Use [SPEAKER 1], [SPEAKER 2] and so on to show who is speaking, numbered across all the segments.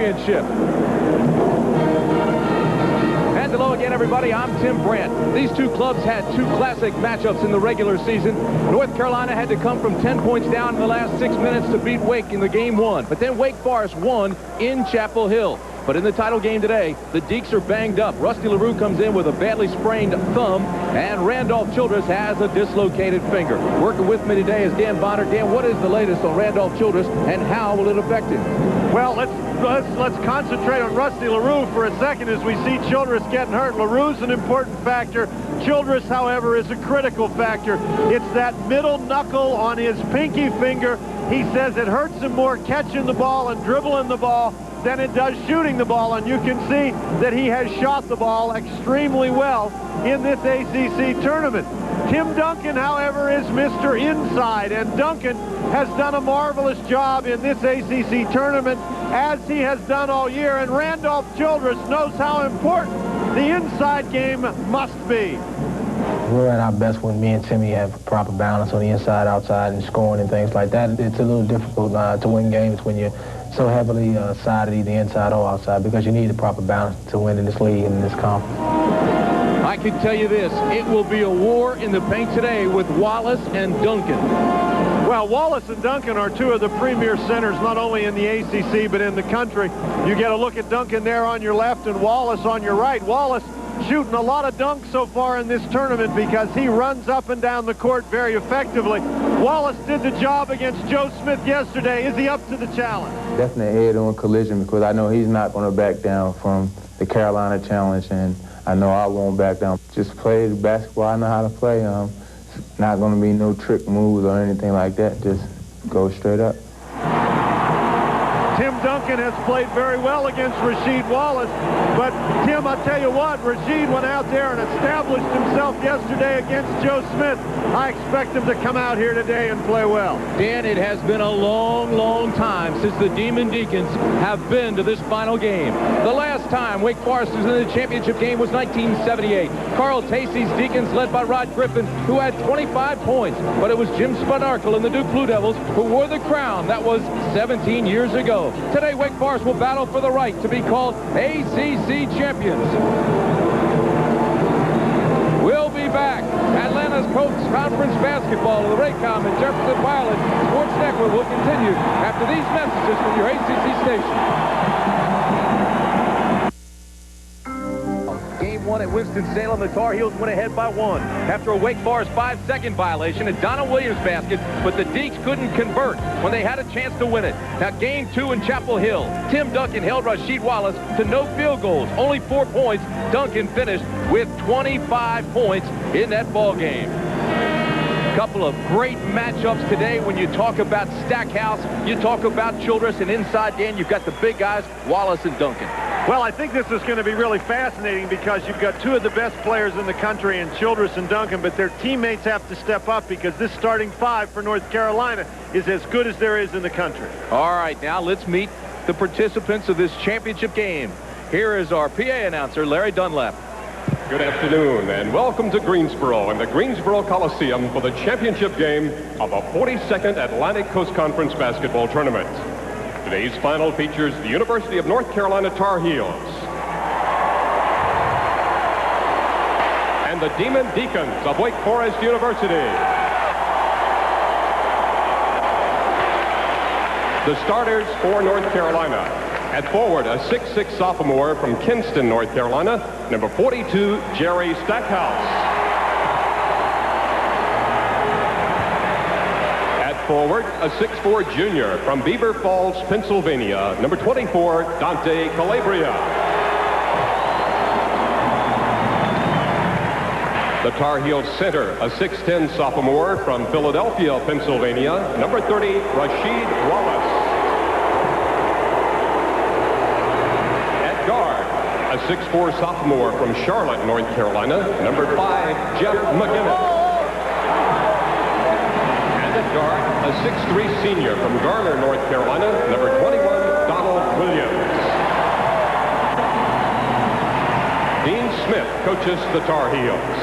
[SPEAKER 1] championship. And hello again, everybody. I'm Tim Brandt. These two clubs had two classic matchups in the regular season. North Carolina had to come from 10 points down in the last 6 minutes to beat Wake in the game one. But then Wake Forest won in Chapel Hill. But in the title game today, the Deacs are banged up. Rusty LaRue comes in with a badly sprained thumb, and Randolph Childress has a dislocated finger. Working with me today is Dan Bonner. Dan, what is the latest on Randolph Childress, and how will it affect him?
[SPEAKER 2] Well, let's concentrate on Rusty LaRue for a second as we see Childress getting hurt. LaRue's an important factor. Childress, however, is a critical factor. It's that middle knuckle on his pinky finger. He says it hurts him more catching the ball and dribbling the ball than it does shooting the ball, and you can see that he has shot the ball extremely well in this ACC tournament. Tim Duncan, however, is Mr. Inside, and Duncan has done a marvelous job in this ACC tournament, as he has done all year, and Randolph Childress knows how important the inside game must be.
[SPEAKER 3] We're at our best when me and Timmy have proper balance on the inside, outside, and scoring and things like that. It's a little difficult to win games when you're so heavily sided either inside or outside, because you need the proper balance to win in this league and in this conference.
[SPEAKER 1] I can tell you this, it will be a war in the paint today with Wallace and Duncan.
[SPEAKER 2] Well, Wallace and Duncan are two of the premier centers, not only in the ACC, but in the country. You get a look at Duncan there on your left and Wallace on your right. Wallace shooting a lot of dunks so far in this tournament because he runs up and down the court very effectively. Wallace did the job against Joe Smith yesterday. Is he up to the challenge?
[SPEAKER 4] Definitely head-on collision, because I know he's not going to back down from the Carolina challenge, and I know I won't back down. Just play the basketball I know how to play. It's not going to be no trick moves or anything like that. Just go straight up.
[SPEAKER 2] Tim Duncan has played very well against Rasheed Wallace, but Tim, I tell you what, Rasheed went out there and established himself yesterday against Joe Smith. I expect him to come out here today and play well.
[SPEAKER 1] Dan, it has been a long, long time since the Demon Deacons have been to this final game. The last time Wake Forest was in the championship game was 1978. Carl Tacey's Deacons, led by Rod Griffin, who had 25 points. But it was Jim Spanarkel and the Duke Blue Devils who wore the crown. That was 17 years ago. Today, Wake Forest will battle for the right to be called ACC champions. We'll be back. Atlanta's Coach Conference Basketball of the Raycom and Jefferson Pilot Sports Network will continue after these messages from your ACC station. Game one at Winston-Salem, the Tar Heels went ahead by 1 after a Wake Forest 5-second violation at Donna Williams' basket, but the Deacs couldn't convert when they had a chance to win it. Now, game 2 in Chapel Hill, Tim Duncan held Rasheed Wallace to no field goals, only 4 points. Duncan finished with 25 points in that ball game. Couple of great matchups today. When you talk about Stackhouse, you talk about Childress, and inside, Dan, you've got the big guys, Wallace and Duncan.
[SPEAKER 2] Well, I think this is going to be really fascinating because you've got two of the best players in the country in Childress and Duncan, but their teammates have to step up because this starting 5 for North Carolina is as good as there is in the country.
[SPEAKER 1] All right, now let's meet the participants of this championship game. Here is our PA announcer, Larry Dunlap.
[SPEAKER 5] Good afternoon, and welcome to Greensboro and the Greensboro Coliseum for the championship game of the 42nd Atlantic Coast Conference Basketball Tournament. Today's final features the University of North Carolina Tar Heels and the Demon Deacons of Wake Forest University. The starters for North Carolina. At forward, a 6'6" sophomore from Kinston, North Carolina, number 42, Jerry Stackhouse. At forward, a 6'4" junior from Beaver Falls, Pennsylvania, number 24, Dante Calabria. The Tar Heels center, a 6'10" sophomore from Philadelphia, Pennsylvania, number 30, Rasheed Wallace. A 6'4" sophomore from Charlotte, North Carolina, number 5, Jeff McGinnis. And at guard, a 6'3" senior from Garner, North Carolina, number 21, Donald Williams. Dean Smith coaches the Tar Heels.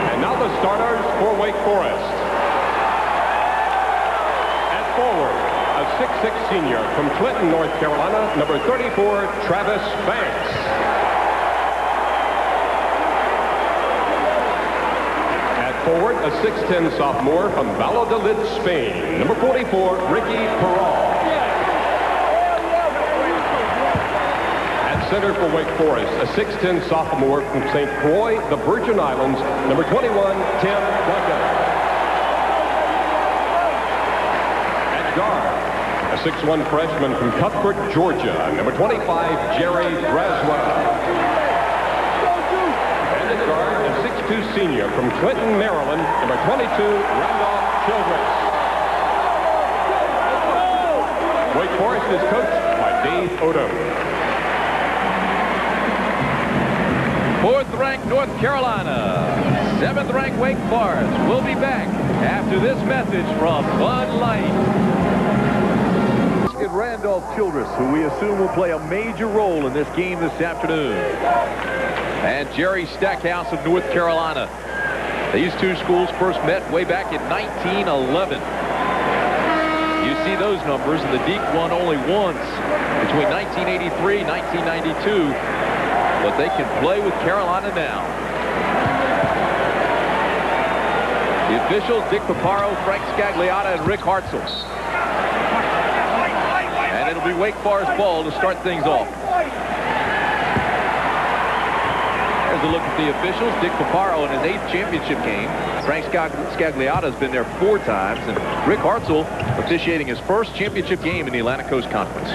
[SPEAKER 5] And now the starters for Wake Forest. At forward, a 6'6" senior from Clinton, North Carolina, number 34, Travis Banks. At forward, a 6'10" sophomore from Valladolid, Spain, number 44, Ricky Peral. At center for Wake Forest, a 6'10" sophomore from St. Croix, the Virgin Islands, number 21, Tim Duncan. Guard, a 6'1" freshman from Cuthbert, Georgia, number 25, Jerry Braswell. And at guard, a 6'2" senior from Clinton, Maryland, number 22, Randolph Childress. Wake Forest is coached by Dave Odom.
[SPEAKER 1] 4th ranked North Carolina, 7th ranked Wake Forest. We'll be back after this message from Bud Light. Randolph Childress, who we assume will play a major role in this game this afternoon. And Jerry Stackhouse of North Carolina. These two schools first met way back in 1911. You see those numbers, and the Deke won only once between 1983 and 1992. But they can play with Carolina now. The officials, Dick Paparo, Frank Scagliotta, and Rick Hartzell. And it'll be Wake Forest ball to start things off. There's a look at the officials. Dick Paparo in his 8th championship game. Frank Scagliotta has been there 4 times. And Rick Hartzell officiating his first championship game in the Atlantic Coast Conference.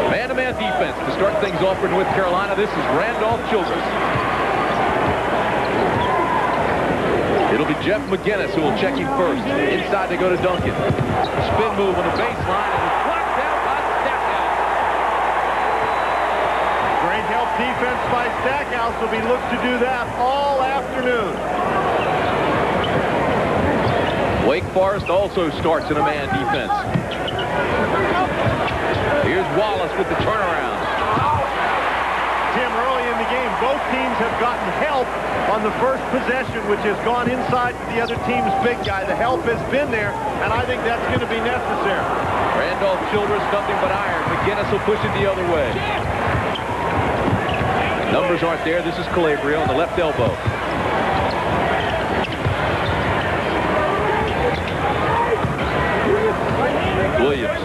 [SPEAKER 1] Man-to-man defense to start things off for North Carolina. This is Randolph Childress. It'll be Jeff McGinnis who will check him first. Inside they go to Duncan. Spin move on the baseline, and it's blocked out by Stackhouse.
[SPEAKER 2] Great help defense by Stackhouse. Will be looked to do that all afternoon.
[SPEAKER 1] Wake Forest also starts in a man defense. Here's Wallace with the turnaround.
[SPEAKER 2] Tim, early in the game, both teams have gotten help on the first possession, which has gone inside to the other team's big guy. The help has been there, and I think that's going to be necessary.
[SPEAKER 1] Randolph Childress, nothing but iron. McGinnis will push it the other way. Numbers aren't there. This is Calabria on the left elbow. Williams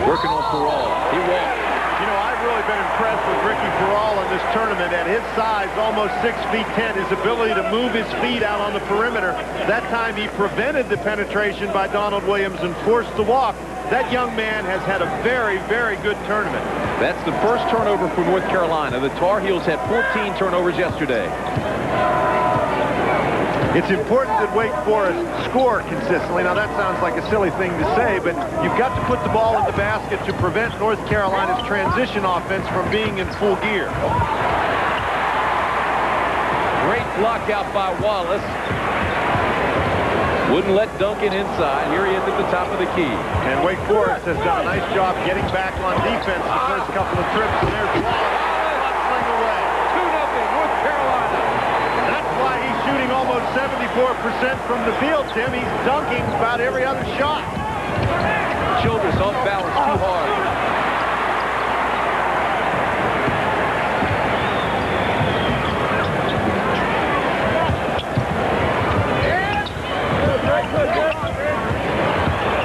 [SPEAKER 1] working on Peral. He walked.
[SPEAKER 2] You know, I've really been impressed with Ricky Peral in this tournament. At his size, almost 6 feet 10, his ability to move his feet out on the perimeter. That time he prevented the penetration by Donald Williams and forced the walk. That young man has had a very, very good tournament.
[SPEAKER 1] That's the first turnover for North Carolina. The Tar Heels had 14 turnovers yesterday.
[SPEAKER 2] It's important that Wake Forest score consistently. Now, that sounds like a silly thing to say, but you've got to put the ball in the basket to prevent North Carolina's transition offense from being in full gear.
[SPEAKER 1] Great block out by Wallace. Wouldn't let Duncan inside. Here he is at the top of the key.
[SPEAKER 2] And Wake Forest has done a nice job getting back on defense the first couple of trips. And there's Wallace away.
[SPEAKER 1] 2-0 North Carolina.
[SPEAKER 2] That's why he's shooting almost 74% from the field, Tim. He's dunking about every other shot.
[SPEAKER 1] Childress off balance too hard.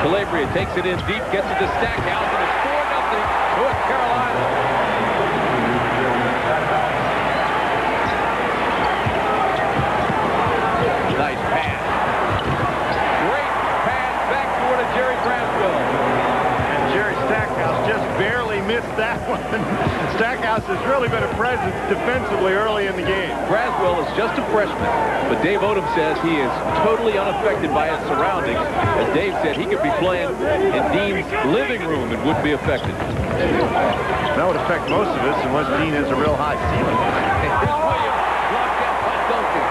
[SPEAKER 1] Calabria takes it in deep, gets it to Stackhouse, and it's 4-0 North Carolina. Nice pass. Great pass backdoor to Jerry Braswell.
[SPEAKER 2] And Jerry Stackhouse just barely missed that one. Stackhouse has really been a presence defensively early in the game.
[SPEAKER 1] Braswell is just a freshman, but Dave Odom says he is totally unaffected by his surroundings. As Dave said, he could be playing in Dean's living room and wouldn't be affected.
[SPEAKER 2] That would affect most of us unless Dean has a real high ceiling.
[SPEAKER 1] Here's Williams, blocked out by Duncan.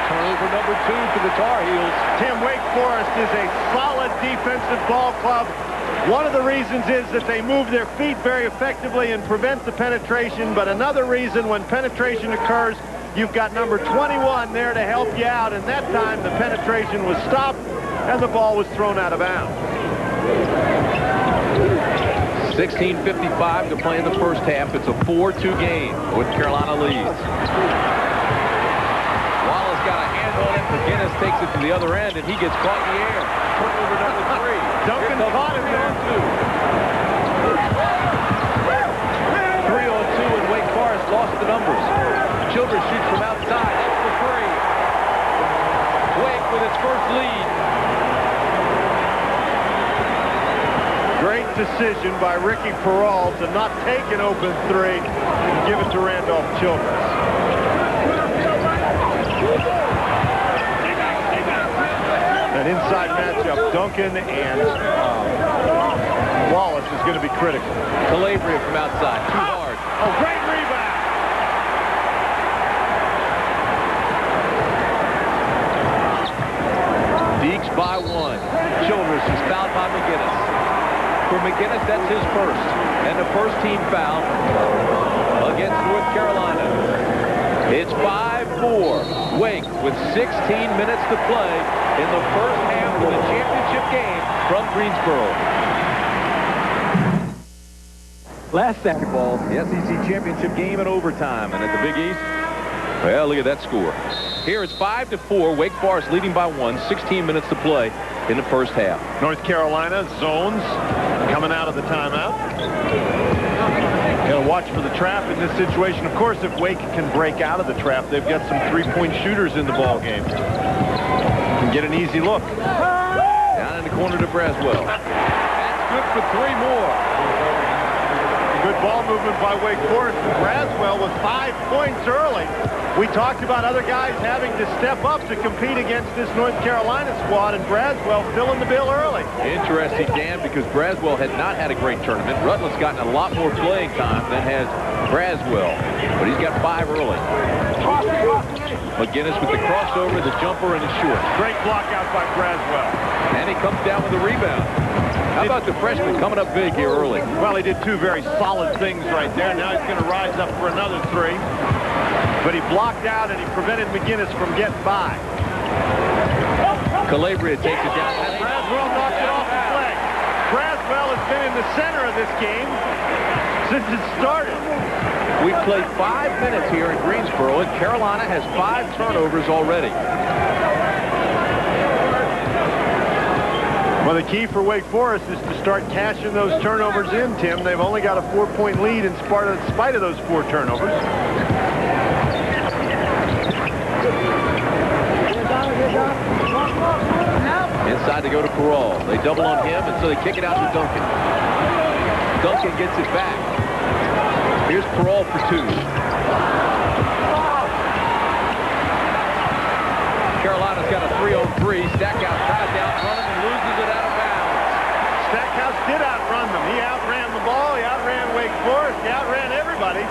[SPEAKER 1] Turnover number 2 for the Tar Heels.
[SPEAKER 2] Tim, Wake Forest is a solid defensive ball club. One of the reasons is that they move their feet very effectively and prevent the penetration, but another reason when penetration occurs, you've got number 21 there to help you out, and that time the penetration was stopped and the ball was thrown out of bounds.
[SPEAKER 1] 16:55 to play in the first half. It's a 4-2 game. North Carolina leads. Wallace got a hand on it. McGinnis takes it to the other end, and he gets caught in the air. Turnover number 3.
[SPEAKER 2] Duncan caught him there.
[SPEAKER 1] 3-on-2, and Wake Forest lost the numbers. Childress shoots from outside. That's for 3. Wake with its first lead.
[SPEAKER 2] Great decision by Ricky Peral to not take an open 3 and give it to Randolph Childress. An inside matchup, Duncan and Wallace is going to be critical.
[SPEAKER 1] Calabria from outside, too hard.
[SPEAKER 2] Oh, great rebound.
[SPEAKER 1] Deeks by 1. Childress is fouled by McGinnis. For McGinnis, that's his first. And the first team foul against North Carolina. It's 5-4. Wake with 16 minutes to play in the first half of the championship game from Greensboro. Last Saturday ball, the ACC championship game in overtime. And at the Big East, well, look at that score. Here it's 5-4. Wake Forest leading by 1. 16 minutes to play in the first half.
[SPEAKER 2] North Carolina zones coming out of the timeout. Got to watch for the trap in this situation. Of course, if Wake can break out of the trap, they've got some three-point shooters in the ball game. Can get an easy look.
[SPEAKER 1] Down in the corner to Braswell. That's good for 3 more.
[SPEAKER 2] Good ball movement by Wake Forest. Braswell with 5 points early. We talked about other guys having to step up to compete against this North Carolina squad, and Braswell filling the bill early.
[SPEAKER 1] Interesting, Dan, because Braswell had not had a great tournament. Rutland's gotten a lot more playing time than has Braswell, but he's got 5 early. McGinnis with the crossover, the jumper, and the short.
[SPEAKER 2] Great block out by Braswell.
[SPEAKER 1] And he comes down with the rebound. How about the freshman coming up big here early?
[SPEAKER 2] Well, he did 2 very solid things right there. Now he's going to rise up for another 3. But he blocked out and he prevented McGinnis from getting by.
[SPEAKER 1] Calabria takes it down.
[SPEAKER 2] And Braswell knocked it off his leg. Braswell has been in the center of this game since it started.
[SPEAKER 1] We've played 5 minutes here in Greensboro, and Carolina has 5 turnovers already.
[SPEAKER 2] Well, the key for Wake Forest is to start cashing those turnovers in, Tim. They've only got a 4-point lead in spite of those 4 turnovers.
[SPEAKER 1] Inside to go to Peral. They double on him, and so they kick it out to Duncan. Duncan gets it back. Here's Peral for 2. Carolina's got a 3-on-3. Stackhouse tries to outrun him and loses it out of bounds.
[SPEAKER 2] Stackhouse did outrun them. He outran the ball. He outran Wake Forest. He outran everybody.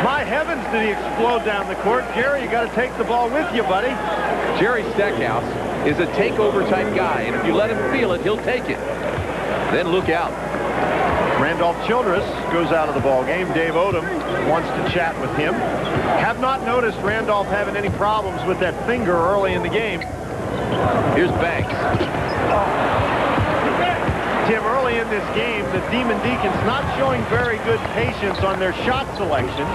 [SPEAKER 2] My heavens, did he explode down the court. Jerry, you got to take the ball with you, buddy.
[SPEAKER 1] Jerry Stackhouse is a takeover type guy, and if you let him feel it, he'll take it. Then look out.
[SPEAKER 2] Randolph Childress goes out of the ball game. Dave Odom wants to chat with him. Have not noticed Randolph having any problems with that finger early in the game.
[SPEAKER 1] Here's Banks.
[SPEAKER 2] Tim, early in this game, the Demon Deacons not showing very good patience on their shot selection.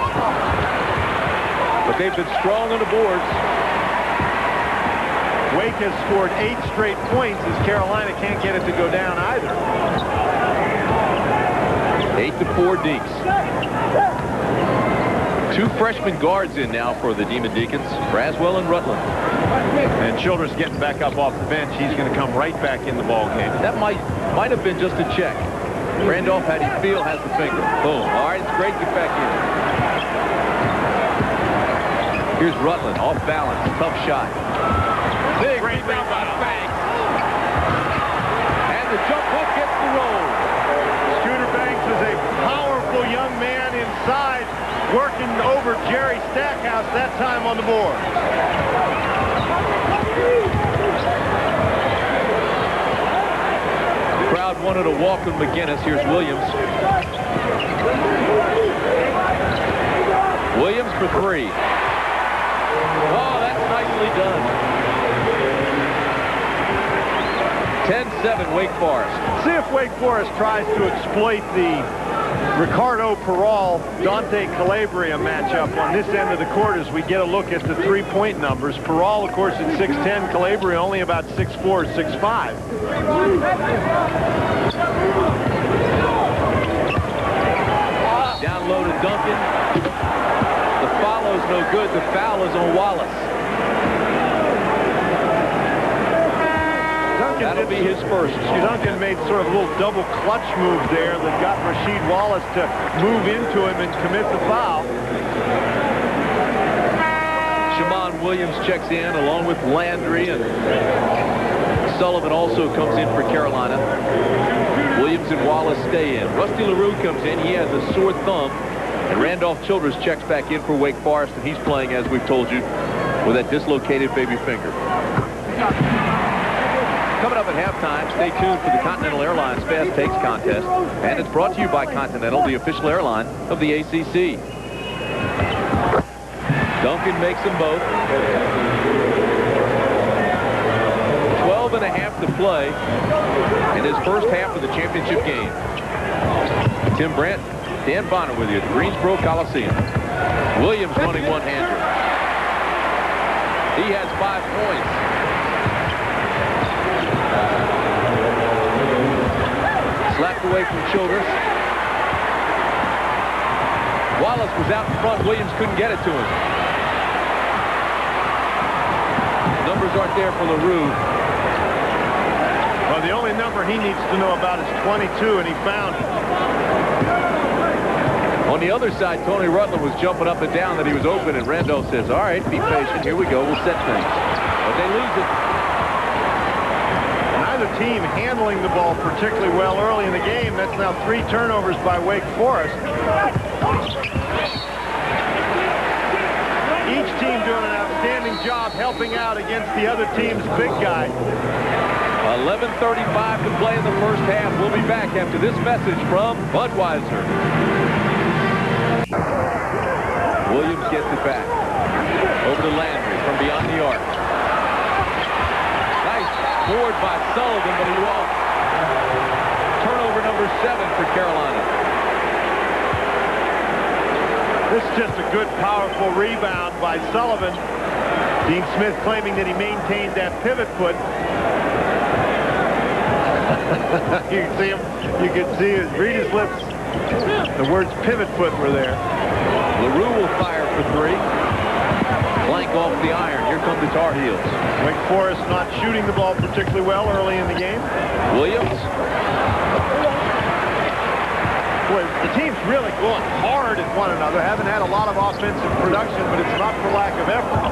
[SPEAKER 1] But they've been strong on the boards.
[SPEAKER 2] Wake has scored 8 straight points as Carolina can't get it to go down either.
[SPEAKER 1] 8-4 Deeks. 2 freshman guards in now for the Demon Deacons, Braswell and Rutland.
[SPEAKER 2] And Childress getting back up off the bench. He's going to come right back in the ball game.
[SPEAKER 1] That might have been just a check. Randolph, how do you feel, has the finger. Boom. All right, it's great to get back in. Here's Rutland, off balance, tough shot. Big rebound by Banks. And the jump hook gets the roll.
[SPEAKER 2] Scooter Banks is a powerful young man inside, working over Jerry Stackhouse, that time on the board.
[SPEAKER 1] Crowd wanted to walk with McGinnis. Here's Williams. Williams for 3. Oh, that's nicely done. 10-7 Wake Forest.
[SPEAKER 2] See if Wake Forest tries to exploit the Ricardo Peral, Dante Calabria matchup on this end of the court as we get a look at the three-point numbers. Peral, of course, at 6'10", Calabria only about 6'4", 6'5".
[SPEAKER 1] Down low to Duncan. The follow's no good. The foul is on Wallace. That'll be his first.
[SPEAKER 2] Duncan made sort of a little double clutch move there that got Rasheed Wallace to move into him and commit the foul.
[SPEAKER 1] Shammond Williams checks in along with Landry, and Sullivan also comes in for Carolina. Williams and Wallace stay in. Rusty LaRue comes in. He has a sore thumb. And Randolph Childress checks back in for Wake Forest, and he's playing, as we've told you, with that dislocated baby finger. Coming up at halftime, stay tuned for the Continental Airlines Fast Takes contest. And it's brought to you by Continental, the official airline of the ACC. Duncan makes them both. 12.5 to play in his first half of the championship game. Tim Brandt, Dan Bonner with you at the Greensboro Coliseum. Williams running one-hander. He has 5 points. Slapped away from Childress. Wallace was out in front. Williams couldn't get it to him. The numbers aren't there for LaRue.
[SPEAKER 2] Well, the only number he needs to know about is 22, and he found it.
[SPEAKER 1] On the other side, Tony Rutland was jumping up and down that he was open, and Randolph says, all right, be patient. Here we go. We'll set things. But they lose it.
[SPEAKER 2] Neither team handling the ball particularly well early in the game. That's now 3 turnovers by Wake Forest. Each team doing an outstanding job helping out against the other team's big guy.
[SPEAKER 1] 11:35 to play in the first half. We'll be back after this message from Budweiser. Williams gets it back. Over to Landry from beyond the arc. Nice board by Sullivan, but he lost. Turnover number 7 for Carolina.
[SPEAKER 2] This is just a good, powerful rebound by Sullivan. Dean Smith claiming that he maintained that pivot foot. You can see him. You can see his read his lips. The words pivot foot were there.
[SPEAKER 1] LaRue will fire for 3. Blank off the iron. Here come the Tar Heels.
[SPEAKER 2] Wake Forest not shooting the ball particularly well early in the game.
[SPEAKER 1] Williams.
[SPEAKER 2] Boy, the team's really going hard at one another. Haven't had a lot of offensive production, but it's not for lack of effort.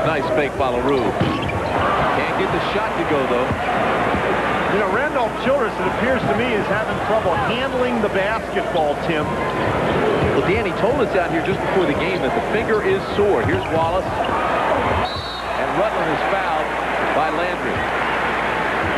[SPEAKER 1] Nice fake by LaRue. Can't get the shot to go, though.
[SPEAKER 2] You know, Randolph Childress, it appears to me, is having trouble handling the basketball, Tim.
[SPEAKER 1] Well, Danny told us out here just before the game that the finger is sore. Here's Wallace. And Rutland is fouled by Landry.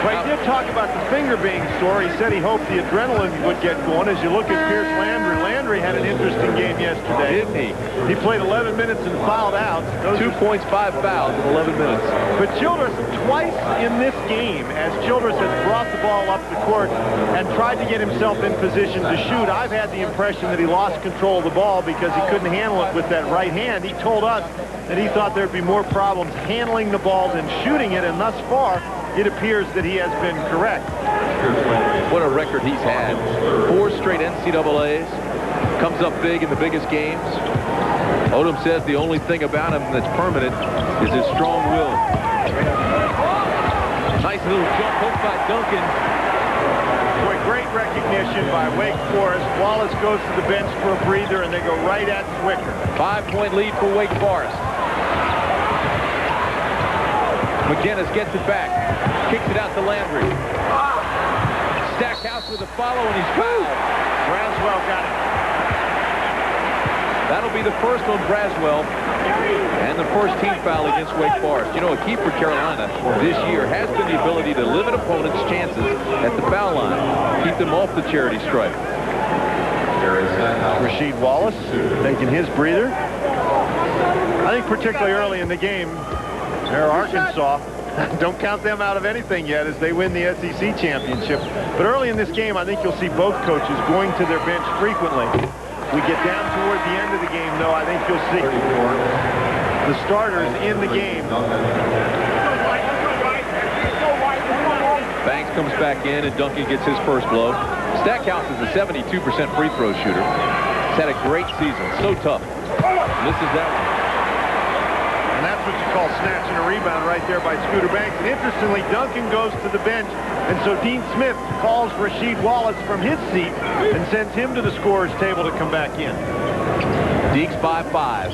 [SPEAKER 2] Well, he did talk about the finger being sore. He said he hoped the adrenaline would get going. As you look at Pierce Landry, Landry had an interesting game yesterday.
[SPEAKER 1] Didn't he?
[SPEAKER 2] He played 11 minutes and fouled out.
[SPEAKER 1] 2 points, 5 fouls in 11 minutes.
[SPEAKER 2] But Childress, twice in this game, as Childress has brought the ball up the court and tried to get himself in position to shoot, I've had the impression that he lost control of the ball because he couldn't handle it with that right hand. He told us that he thought there'd be more problems handling the ball than shooting it, and thus far, it appears that he has been correct.
[SPEAKER 1] What a record he's had. 4 straight NCAAs. Comes up big in the biggest games. Odom says the only thing about him that's permanent is his strong will. Nice little jump hook by Duncan.
[SPEAKER 2] Boy, great recognition by Wake Forest. Wallace goes to the bench for a breather, and they go right at Zwicker.
[SPEAKER 1] 5-point lead for Wake Forest. McGinnis gets it back. Kicks it out to Landry. Stackhouse with a follow, and he's fouled.
[SPEAKER 2] Braswell got it.
[SPEAKER 1] That'll be the first on Braswell and the first team foul against Wake Forest. You know, a key for Carolina this year has been the ability to limit opponents' chances at the foul line. Keep them off the charity stripe.
[SPEAKER 2] Rasheed Wallace taking his breather. I think particularly early in the game, they're Arkansas. Don't count them out of anything yet as they win the SEC championship. But early in this game, I think you'll see both coaches going to their bench frequently. We get down toward the end of the game, though, I think you'll see the starters in the game.
[SPEAKER 1] Banks comes back in, and Duncan gets his first blow. Stackhouse is a 72% free throw shooter. He's had a great season. So tough. Misses that one.
[SPEAKER 2] And that's what you call snatching a rebound right there by Scooter Banks. And interestingly, Duncan goes to the bench, and so Dean Smith calls Rasheed Wallace from his seat and sends him to the scorer's table to come back in.
[SPEAKER 1] Deeks by 5.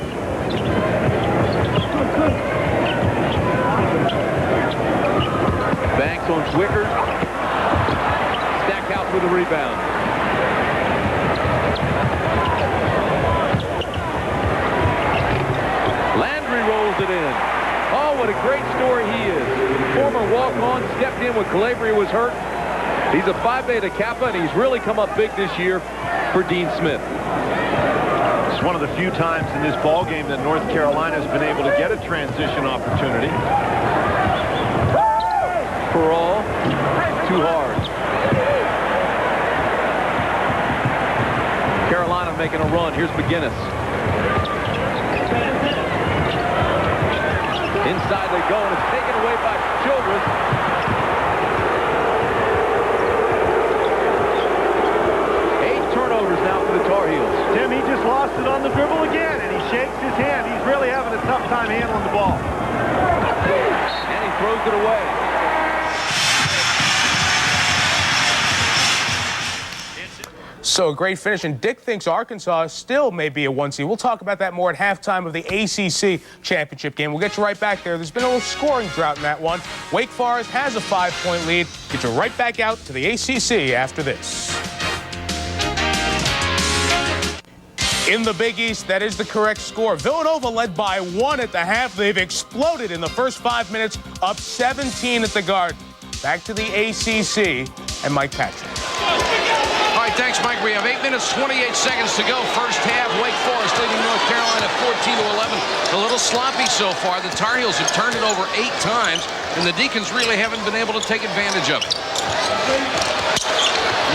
[SPEAKER 1] Banks on Zwicker. Stackhouse with a rebound. Rolls it in. Oh, what a great story he is. Former walk-on, stepped in when Calabria was hurt. He's a Phi Beta Kappa, and he's really come up big this year for Dean Smith.
[SPEAKER 2] It's one of the few times in this ball game that North Carolina has been able to get a transition opportunity.
[SPEAKER 1] For all, too hard. Carolina making a run. Here's McGinnis. Inside they go, and it's taken away by Childress. Eight turnovers now for the Tar Heels.
[SPEAKER 2] Tim, he just lost it on the dribble again, and he shakes his hand. He's really having a tough time handling the ball.
[SPEAKER 1] And he throws it away.
[SPEAKER 6] So a great finish, and Dick thinks Arkansas still may be a 1 seed. We'll talk about that more at halftime of the ACC championship game. We'll get you right back there. There's been a little scoring drought in that one. Wake Forest has a 5-point lead. Get you right back out to the ACC after this. In the Big East, that is the correct score. Villanova led by 1 at the half. They've exploded in the first 5 minutes, up 17 at the Garden. Back to the ACC and Mike Patrick.
[SPEAKER 7] All right, thanks, Mike. We have 8 minutes, 28 seconds to go. First half, Wake Forest leading North Carolina 14-11. A little sloppy so far. The Tar Heels have turned it over 8 times, and the Deacons really haven't been able to take advantage of it.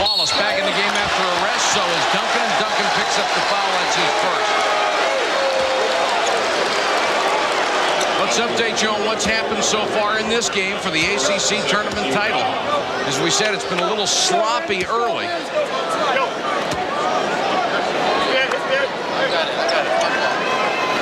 [SPEAKER 7] Wallace back in the game after a rest. So is Duncan. Duncan picks up the foul. That's his first. Let's update you on what's happened so far in this game for the ACC tournament title. As we said, it's been a little sloppy early.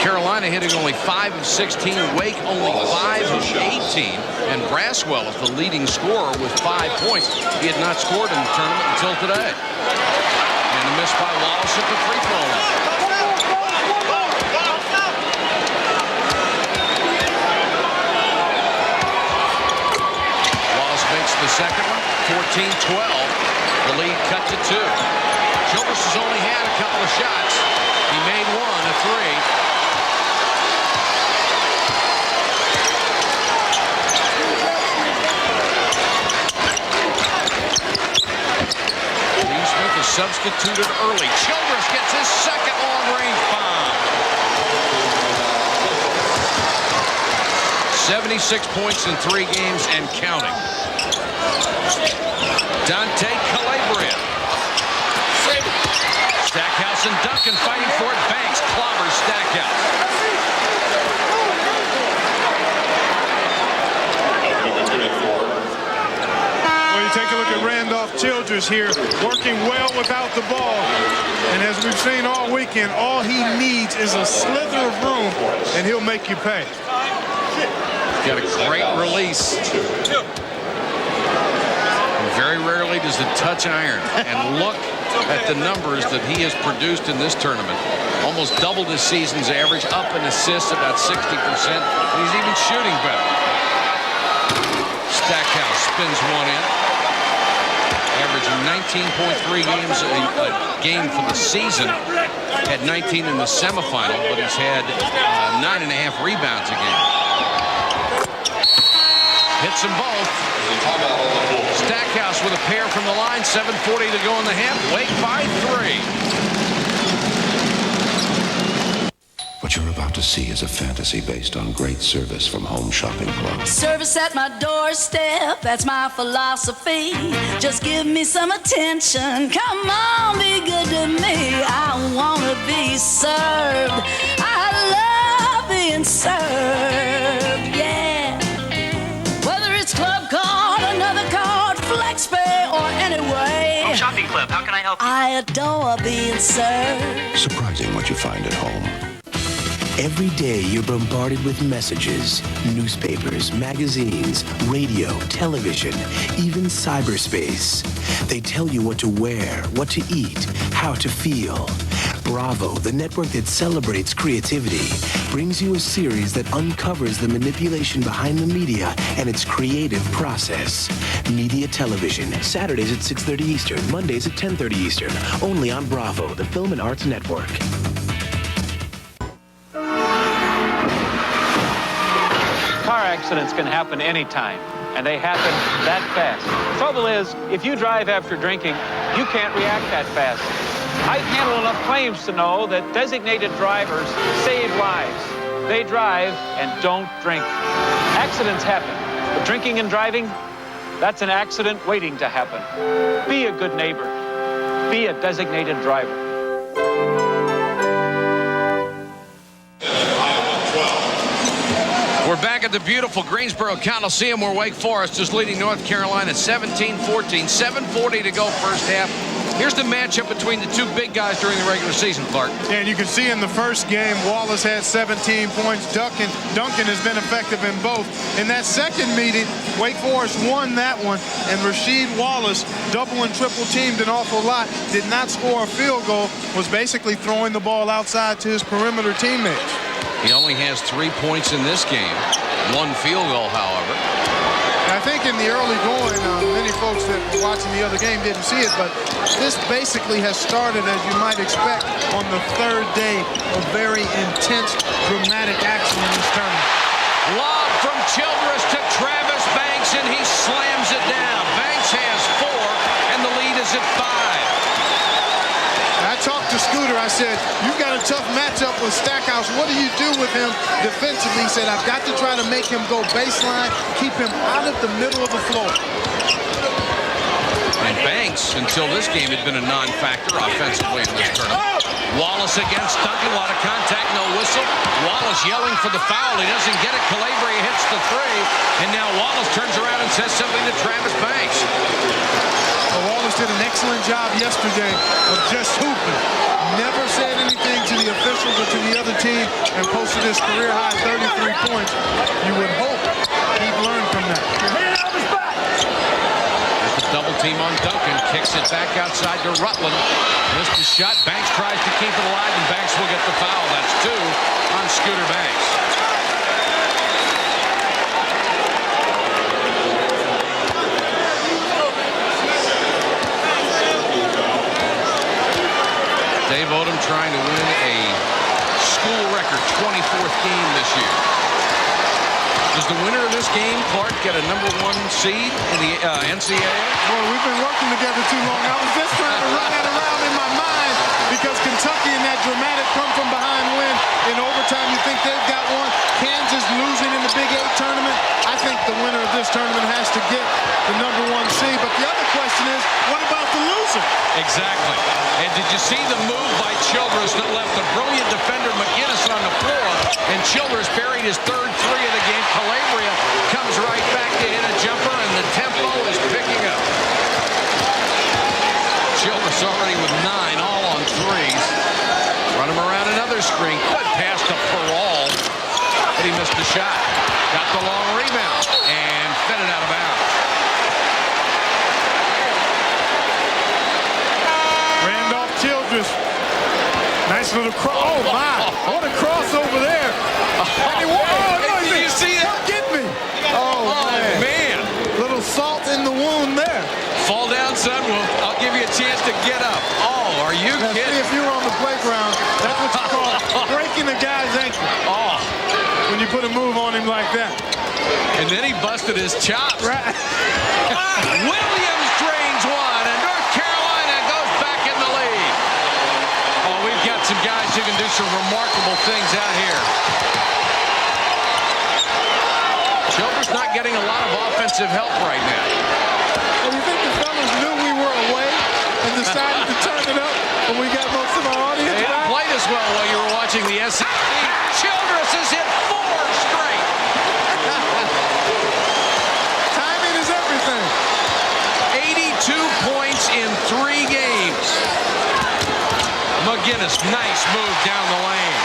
[SPEAKER 7] Carolina hitting only 5 of 16. Wake only 5 of 18. And Braswell is the leading scorer with 5 points. He had not scored in the tournament until today. And a miss by Wallace at the free throw line. The second one, 14-12. The lead cut to 2. Childress has only had a couple of shots. He made one, a 3. Dean Smith is substituted early. Childress gets his second long-range bomb. 76 points in 3 games and counting. Dante Calabria. Stackhouse and Duncan fighting for it. Banks clobbers Stackhouse.
[SPEAKER 8] Well, you take a look at Randolph Childress here, working well without the ball. And as we've seen all weekend, all he needs is a slither of room, and he'll make you pay.
[SPEAKER 7] Got a great release. Very rarely does it touch iron. And look at the numbers that he has produced in this tournament. Almost doubled his season's average, up in assists about 60%. And he's even shooting better. Stackhouse spins one in. Average averaging 19.3 games a game for the season. Had 19 in the semifinal, but he's had 9.5 rebounds a game. Hits them both. Stackhouse with a pair from the line. 7:40 to go in the half. Wake by 3.
[SPEAKER 9] What you're about to see is a fantasy based on great service from Home Shopping Club.
[SPEAKER 10] Service at my doorstep, that's my philosophy. Just give me some attention. Come on, be good to me. I want to be served. I love being served, yeah. Whether it's club card, another card, flex pay, or anyway.
[SPEAKER 11] Home Shopping Club, how can I help you?
[SPEAKER 10] I adore being served.
[SPEAKER 9] Surprising what you find at home.
[SPEAKER 12] Every day you're bombarded with messages, newspapers, magazines, radio, television, even cyberspace. They tell you what to wear, what to eat, how to feel. Bravo, the network that celebrates creativity, brings you a series that uncovers the manipulation behind the media and its creative process. Media Television, Saturdays at 6:30 Eastern, Mondays at 10:30 Eastern, only on Bravo, the Film and Arts Network.
[SPEAKER 13] Car accidents can happen anytime, and they happen that fast. Trouble is, if you drive after drinking, you can't react that fast. I've handled enough claims to know that designated drivers save lives. They drive and don't drink. Accidents happen, but drinking and driving, that's an accident waiting to happen. Be a good neighbor. Be a designated driver.
[SPEAKER 7] We're back at the beautiful Greensboro Coliseum where Wake Forest is leading North Carolina 17-14. 7:40 to go first half. Here's the matchup between the two big guys during the regular season, Clark.
[SPEAKER 8] Yeah, and you can see in the first game, Wallace had 17 points. Duncan has been effective in both. In that second meeting, Wake Forest won that one, and Rasheed Wallace, double and triple teamed an awful lot, did not score a field goal, was basically throwing the ball outside to his perimeter teammates.
[SPEAKER 7] He only has 3 points in this game. 1 field goal, however.
[SPEAKER 8] I think in the early going, many folks that were watching the other game didn't see it, but this basically has started, as you might expect, on the third day of very intense, dramatic action in this tournament.
[SPEAKER 7] Lob from Childress to Travis Banks, and he slams it down. Banks has 4, and the lead is at 5.
[SPEAKER 8] I talked to Scooter. I said, you've got a tough matchup with Stackhouse. What do you do with him defensively? He said, I've got to try to make him go baseline, keep him out of the middle of the floor.
[SPEAKER 7] And Banks, until this game, had been a non-factor offensively in this tournament. Wallace against Duncan. A lot of contact, no whistle. Wallace yelling for the foul. He doesn't get it. Calabria hits the 3. And now Wallace turns around and says something to Travis Banks.
[SPEAKER 8] Wallace did an excellent job yesterday of just hooping. Never said anything to the officials or to the other team and posted his career-high 33 points. You would hope he'd learn from that.
[SPEAKER 7] There's the double team on Duncan. Kicks it back outside to Rutland. Missed the shot. Banks tries to keep it alive, and Banks will get the foul. That's 2 on Scooter Banks. Dave Odom trying to win a school record 24th game this year. Does the winner of this game, Clark, get a #1 seed in the NCAA?
[SPEAKER 8] Boy, we've been working together too long. I was just trying to run that around in my mind because Kentucky in that dramatic come-from-behind win in overtime, you think they've got one. Kansas losing in the Big 8 tournament. I think the winner of this tournament has to get the #1 seed. But the other question is, what about the loser?
[SPEAKER 7] Exactly. And did you see the move by Childress that left the brilliant defender McGinnis on the floor? And Childress buried his 3rd 3 of the game. Calabria comes right back to hit a jumper, and the tempo is picking up. Childress already with 9, all on 3s. Run him around another screen. Good pass to Perall, but he missed the shot. Got the long rebound and fed it out of bounds.
[SPEAKER 8] Childress. Nice little cross. Oh, my. What a crossover there.
[SPEAKER 7] Did you see that?
[SPEAKER 8] Get me. Oh, man. Little salt in the wound there.
[SPEAKER 7] Fall down, son. I'll give you a chance to get up. Oh, are you
[SPEAKER 8] Now,
[SPEAKER 7] kidding?
[SPEAKER 8] see, if you were on the playground, that's what you call breaking a guy's ankle.
[SPEAKER 7] Oh.
[SPEAKER 8] When you put a move on him like that.
[SPEAKER 7] And then he busted his chops.
[SPEAKER 8] Right.
[SPEAKER 7] Williams drains one, and North Carolina goes back in the lead. Oh, we've got some guys who can do some remarkable things out here. Childress not getting a lot of offensive help right now.
[SPEAKER 8] Well, you think the fellas knew we were away and decided to turn it up when we got most of our audience?
[SPEAKER 7] They didn't play this well while you were watching the ACC. Childress has hit 4 straight.
[SPEAKER 8] Timing is everything.
[SPEAKER 7] 82 points in 3 games. McGinnis, nice move down the lane.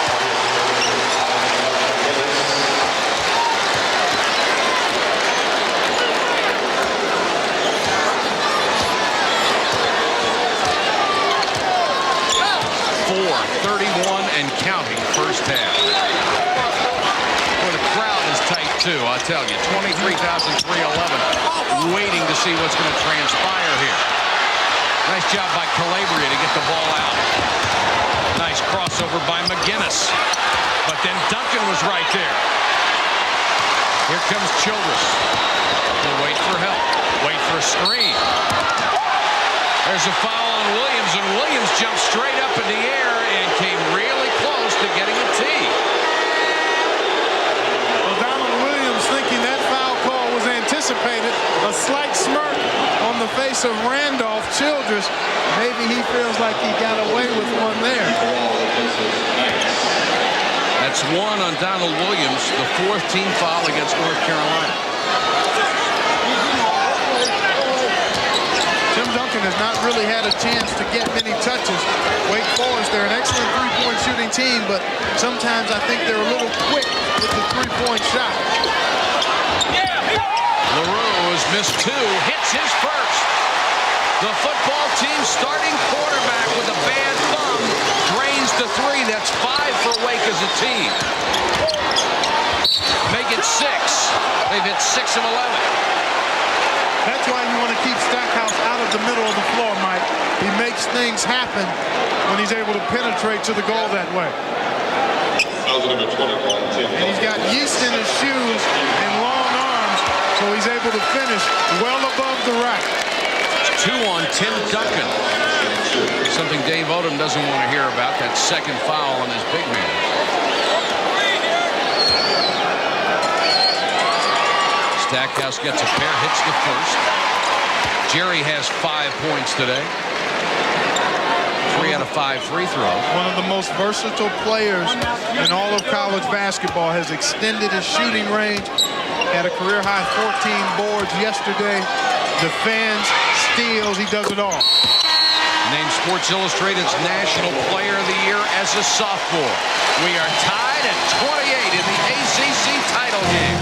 [SPEAKER 7] And counting first half. Well, the crowd is tight too, I tell you. 23,311 waiting to see what's going to transpire here. Nice job by Calabria to get the ball out. Nice crossover by McGinnis. But then Duncan was right there. Here comes Childress. He'll wait for help. Wait for a screen. There's a foul on Williams, and Williams jumped straight up in the air and came really close to getting a tee.
[SPEAKER 8] Well, Donald Williams, thinking that foul call was anticipated, a slight smirk on the face of Randolph Childress. Maybe he feels like he got away with one there.
[SPEAKER 7] That's 1 on Donald Williams, the 4th team foul against North Carolina.
[SPEAKER 8] Tim Duncan has not really had a chance to get many touches. Wake Forest, they're an excellent three-point shooting team, but sometimes I think they're a little quick with the three-point shot.
[SPEAKER 7] LaRue has missed 2, hits his first. The football team starting quarterback with a bad thumb drains the 3. That's 5 for Wake as a team. Make it 6. They've hit 6 of 11.
[SPEAKER 8] That's why you want to keep Stackhouse out of the middle of the floor, Mike. He makes things happen when he's able to penetrate to the goal that way. And he's got yeast in his shoes and long arms, so he's able to finish well above the rack.
[SPEAKER 7] 2 on Tim Duncan. Something Dave Odom doesn't want to hear about, that second foul on his big man. Stackhouse gets a pair, hits the first. Jerry has 5 points today. 3 out of 5 free throws.
[SPEAKER 8] One of the most versatile players in all of college basketball, has extended his shooting range. Had a career-high 14 boards yesterday. Defends, steals, he does it all.
[SPEAKER 7] Named Sports Illustrated's National Player of the Year as a sophomore. We are tied at 28 in the ACC title game.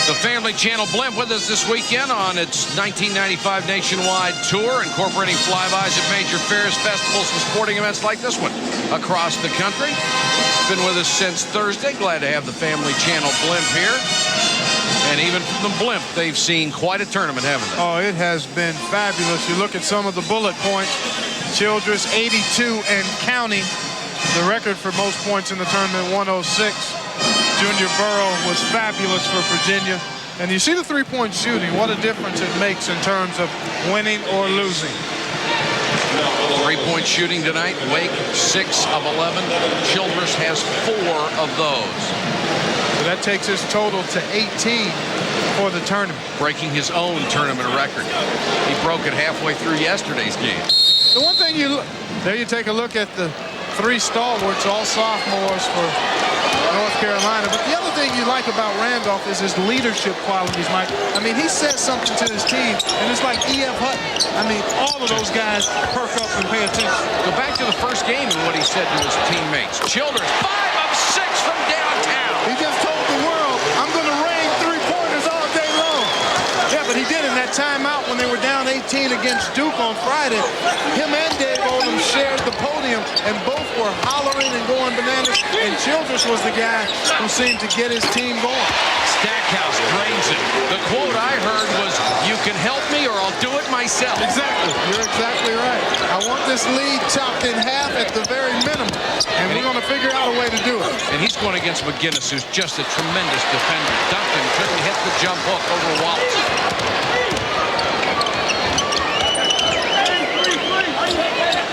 [SPEAKER 7] The Family Channel Blimp with us this weekend on its 1995 nationwide tour, incorporating flybys at major fairs, festivals, and sporting events like this one across the country. Been with us since Thursday. Glad to have the Family Channel Blimp here. And even from the Blimp, they've seen quite a tournament, haven't they?
[SPEAKER 8] Oh, it has been fabulous. You look at some of the bullet points. Childress 82 and counting. The record for most points in the tournament, 106. Junior Burrow was fabulous for Virginia. And you see the three-point shooting, what a difference it makes in terms of winning or losing.
[SPEAKER 7] 3-point shooting tonight. Wake, 6 of 11. Childress has 4 of those.
[SPEAKER 8] So that takes his total to 18 for the tournament.
[SPEAKER 7] Breaking his own tournament record. He broke it halfway through yesterday's game.
[SPEAKER 8] The one thing there you take a look at the 3 stalwarts, all sophomores for North Carolina. But the other thing you like about Randolph is his leadership qualities, Mike. I mean, he says something to his team, and it's like E.F. Hutton. I mean, all of those guys perk up and pay attention.
[SPEAKER 7] Go back to the first game and what he said to his teammates. Childress, 5 of 6 from downtown.
[SPEAKER 8] He just told the world, I'm going to rain three-pointers all day long. Yeah, but he did in that timeout when they were down 18 against Duke on Friday. Him and Dave Odom shared the podium, and both were hollering and going bananas, and Childress was the guy who seemed to get his team going.
[SPEAKER 7] Stackhouse drains it. The quote I heard was, help me or I'll do it myself.
[SPEAKER 8] Exactly. You're exactly right. I want this lead chopped in half at the very minimum, and we're going to figure out a way to do it.
[SPEAKER 7] And he's going against McGinnis, who's just a tremendous defender. Duncan couldn't hit the jump hook over Wallace.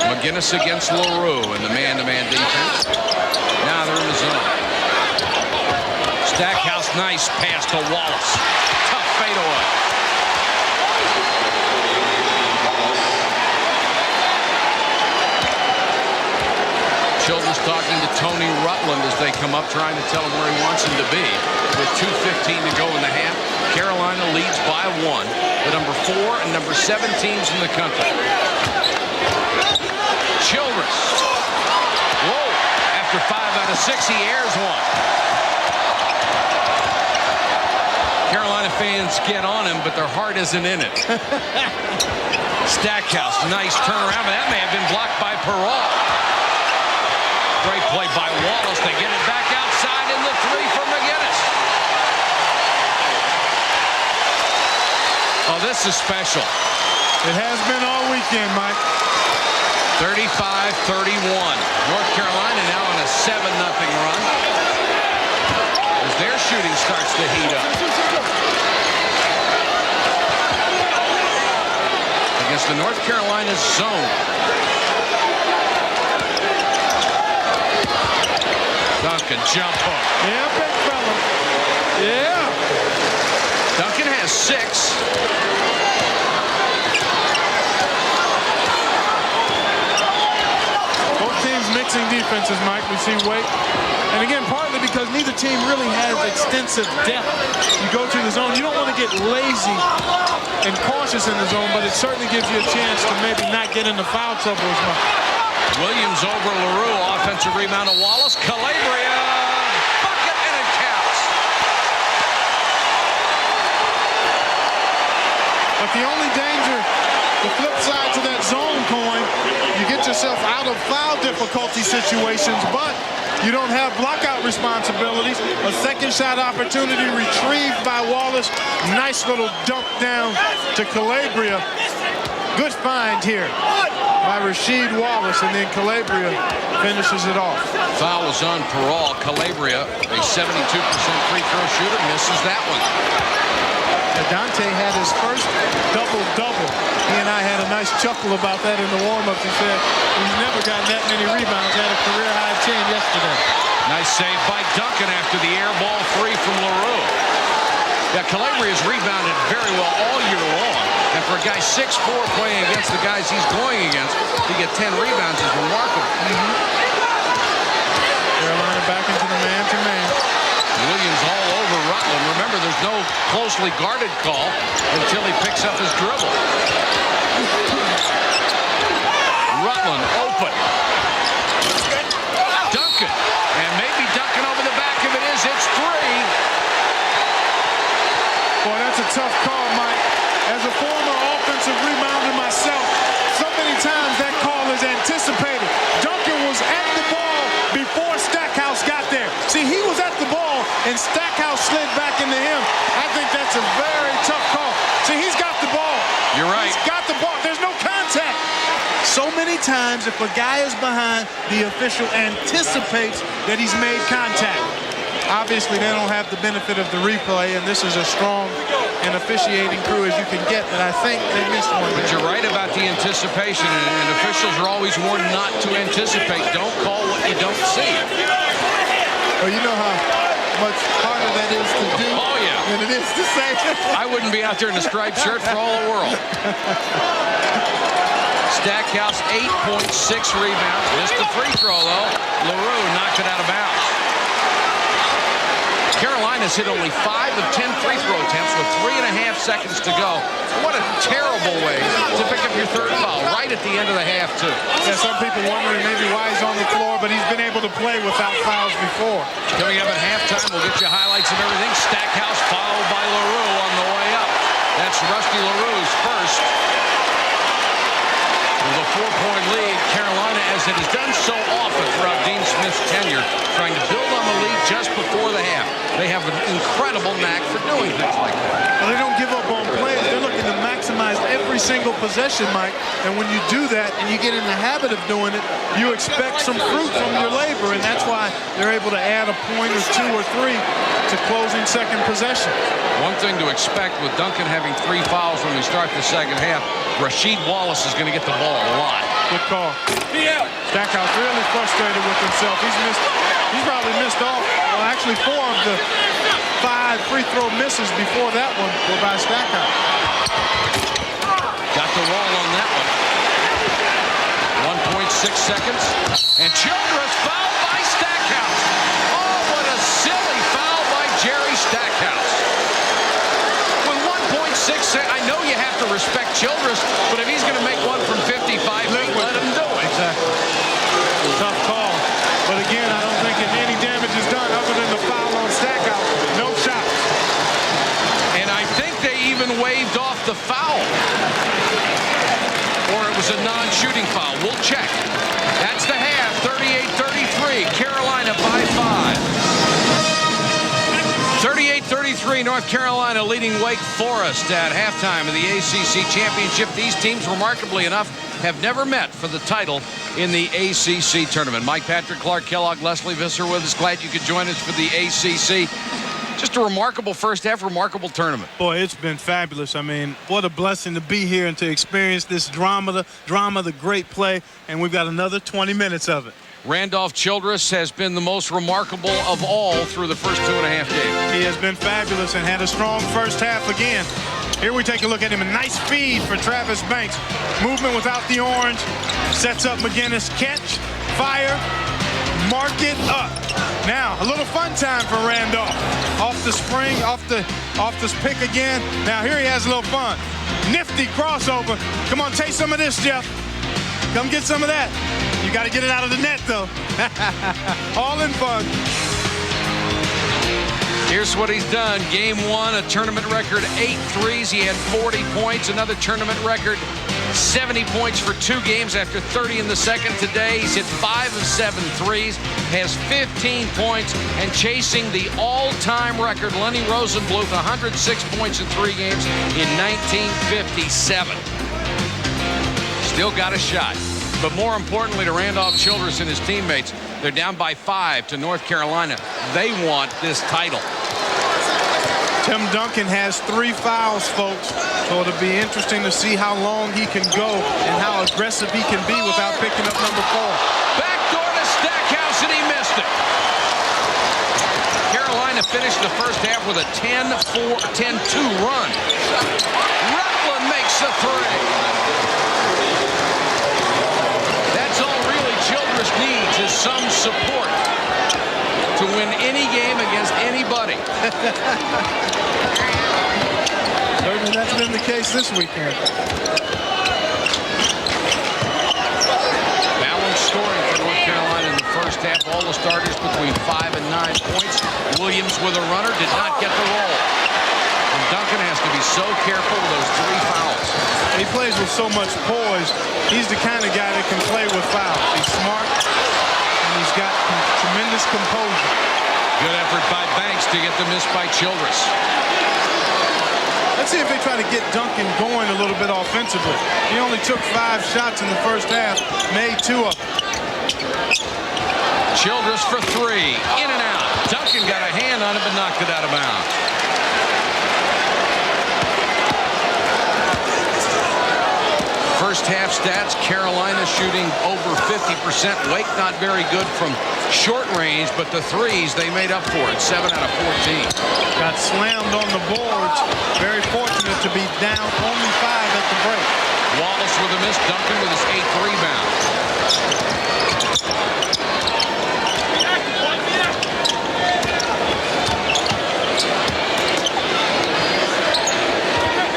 [SPEAKER 7] McGinnis against LaRue in the man-to-man defense. Now they're in the zone. Stackhouse, nice pass to Wallace. Tough fadeaway. Childress talking to Tony Rutland as they come up, trying to tell him where he wants him to be. With 2:15 to go in the half, Carolina leads by 1. The number 4 and number 7 teams in the country. Childress. Whoa. After 5 out of 6, he airs one. Carolina fans get on him, but their heart isn't in it. Stackhouse, nice turnaround, but that may have been blocked by Perrault. Great play by Wallace. They get it back outside in the 3 for McGinnis. Oh, this is special.
[SPEAKER 8] It has been all weekend, Mike.
[SPEAKER 7] 35-31. North Carolina now on a 7-0 run as their shooting starts to heat up. Against the North Carolina zone. Duncan, jump hook.
[SPEAKER 8] Yeah, big fella. Yeah.
[SPEAKER 7] Duncan has 6.
[SPEAKER 8] Mixing defenses, Mike. We see Wake. And again, partly because neither team really has extensive depth. You go to the zone, you don't want to get lazy and cautious in the zone, but it certainly gives you a chance to maybe not get into foul trouble as much.
[SPEAKER 7] Williams over LaRue. Offensive rebound to Wallace. Calabria. Bucket, and it counts.
[SPEAKER 8] But the only danger, the flip side to that zone coin, you get yourself out of foul difficulty situations, but you don't have blockout responsibilities. A second shot opportunity retrieved by Wallace. Nice little dump down to Calabria. Good find here by Rasheed Wallace, and then Calabria finishes it off.
[SPEAKER 7] Foul was on Perrault. Calabria, a 72% free throw shooter, misses that one.
[SPEAKER 8] Dante had his first double-double. He and I had a nice chuckle about that in the warm-ups. He said he's never gotten that many rebounds. Had a career-high 10 yesterday.
[SPEAKER 7] Nice save by Duncan after the air ball 3 from LaRue. Yeah, Calabria's rebounded very well all year long. And for a guy 6'4" playing against the guys he's going against, to get 10 rebounds is remarkable.
[SPEAKER 8] Carolina back into the man-to-man.
[SPEAKER 7] Williams all over Rutland. Remember, there's no closely guarded call until he picks up his dribble. Rutland open. Duncan. And maybe Duncan over the back. If it is, it's 3.
[SPEAKER 8] Boy, that's a tough call, Mike. As a former offensive rebounder myself, so many times that call is anticipated. Duncan was at the ball before Stackhouse got there. See, he was at the ball, and Stackhouse slid back into him. I think that's a very tough call. See, he's got the ball.
[SPEAKER 7] You're right.
[SPEAKER 8] He's got the ball. There's no contact. So many times, if a guy is behind, the official anticipates that he's made contact. Obviously, they don't have the benefit of the replay, and this is as strong an officiating crew as you can get, but I think they missed one.
[SPEAKER 7] But you're right about the anticipation, and officials are always warned not to anticipate. Don't call what you don't see.
[SPEAKER 8] Well, you know how much harder that is to do than it is to say.
[SPEAKER 7] I wouldn't be out there in a striped shirt for all the world. Stackhouse, 8.6 rebounds. Missed the free throw, though. LaRue knocked it out of bounds. Carolina's hit only 5 of 10 free throw attempts with 3.5 seconds to go. What a terrible way to pick up your 3rd foul right at the end of the half, too.
[SPEAKER 8] Yeah, some people wondering maybe why he's on the floor, but he's been able to play without fouls before.
[SPEAKER 7] Coming up at halftime, we'll get you highlights of everything. Stackhouse fouled by LaRue on the way up. That's Rusty LaRue's first. With a 4-point lead, Carolina, as it has done so often throughout Dean Smith's tenure, trying to build on the lead just before the half. They have an incredible knack for doing things like that.
[SPEAKER 8] Well, they don't give up on plays. They're looking to maximize every single possession, Mike. And when you do that and you get in the habit of doing it, you expect some fruit from your labor, and that's why they're able to add a point or two or three to closing second possession.
[SPEAKER 7] One thing to expect with Duncan having 3 fouls when we start the second half, Rasheed Wallace is going to get the ball a lot.
[SPEAKER 8] Good call. Stackhouse really frustrated with himself. He's probably missed all, well, actually 4 of the 5 free throw misses before that one were by Stackhouse.
[SPEAKER 7] Got the roll on that one. 1.6 seconds. And Childress fouled by Stackhouse. Oh, what a silly foul by Jerry Stackhouse. With 1.6 seconds, I know you have to respect Childress, but if he's going to make one from 55 feet, let him do it.
[SPEAKER 8] Exactly. Tough call. But again, I don't think any damage is done other than the foul on Stackhouse. No shots.
[SPEAKER 7] And I think they even waved off the foul. Or it was a non-shooting foul. We'll check. That's the half. 38-33. Carolina by 5. 38-33. North Carolina leading Wake Forest at halftime of the ACC Championship. These teams, remarkably enough, have never met for the title in the ACC tournament. Mike Patrick, Clark Kellogg, Leslie Visser with us. Glad you could join us for the ACC. Just a remarkable first half, remarkable tournament.
[SPEAKER 8] Boy, it's been fabulous. I mean, what a blessing to be here and to experience this drama, the great play, and we've got another 20 minutes of it.
[SPEAKER 7] Randolph Childress has been the most remarkable of all through the first 2.5 games.
[SPEAKER 8] He has been fabulous and had a strong first half again. Here we take a look at him. A nice feed for Travis Banks. Movement without the orange. Sets up McGinnis. Catch, fire, mark it up. Now, a little fun time for Randolph. Off the spring, off this pick again. Now, here he has a little fun. Nifty crossover. Come on, taste some of this, Jeff. Come get some of that. You got to get it out of the net, though. All in fun.
[SPEAKER 7] Here's what he's done. Game 1, a tournament record 8 threes. He had 40 points. Another tournament record 70 points for 2 games after 30 in the second. Today, he's hit 5 of 7 threes, has 15 points, and chasing the all-time record, Lenny Rosenbluth, 106 points in 3 games in 1957. Still got a shot. But more importantly to Randolph Childress and his teammates, they're down by 5 to North Carolina. They want this title.
[SPEAKER 8] Tim Duncan has 3 fouls, folks. So it'll be interesting to see how long he can go and how aggressive he can be without picking up number 4.
[SPEAKER 7] Backdoor to Stackhouse, and he missed it. Carolina finished the first half with a 10-2 run. Rutland makes the 3. That's all really Childress needs is some support to win any game against anybody.
[SPEAKER 8] Certainly that's been the case this weekend.
[SPEAKER 7] Balanced scoring for North Carolina in the first half. All the starters between 5 and 9 points. Williams with a runner did not get the roll. And Duncan has to be so careful with those 3 fouls.
[SPEAKER 8] He plays with so much poise. He's the kind of guy that can play with fouls. He's smart, and he's got tremendous composure.
[SPEAKER 7] Good effort by Banks to get the miss by Childress.
[SPEAKER 8] Let's see if they try to get Duncan going a little bit offensively. He only took 5 shots in the first half, made 2 of them.
[SPEAKER 7] Childress for 3, in and out. Duncan got a hand on it, but knocked it out of bounds. First half stats, Carolina shooting over 50%. Wake not very good from short range, but the threes, they made up for it. 7 out of 14.
[SPEAKER 8] Got slammed on the boards. Very fortunate to be down only 5 at the break.
[SPEAKER 7] Wallace with a miss. Duncan with his 8th rebound.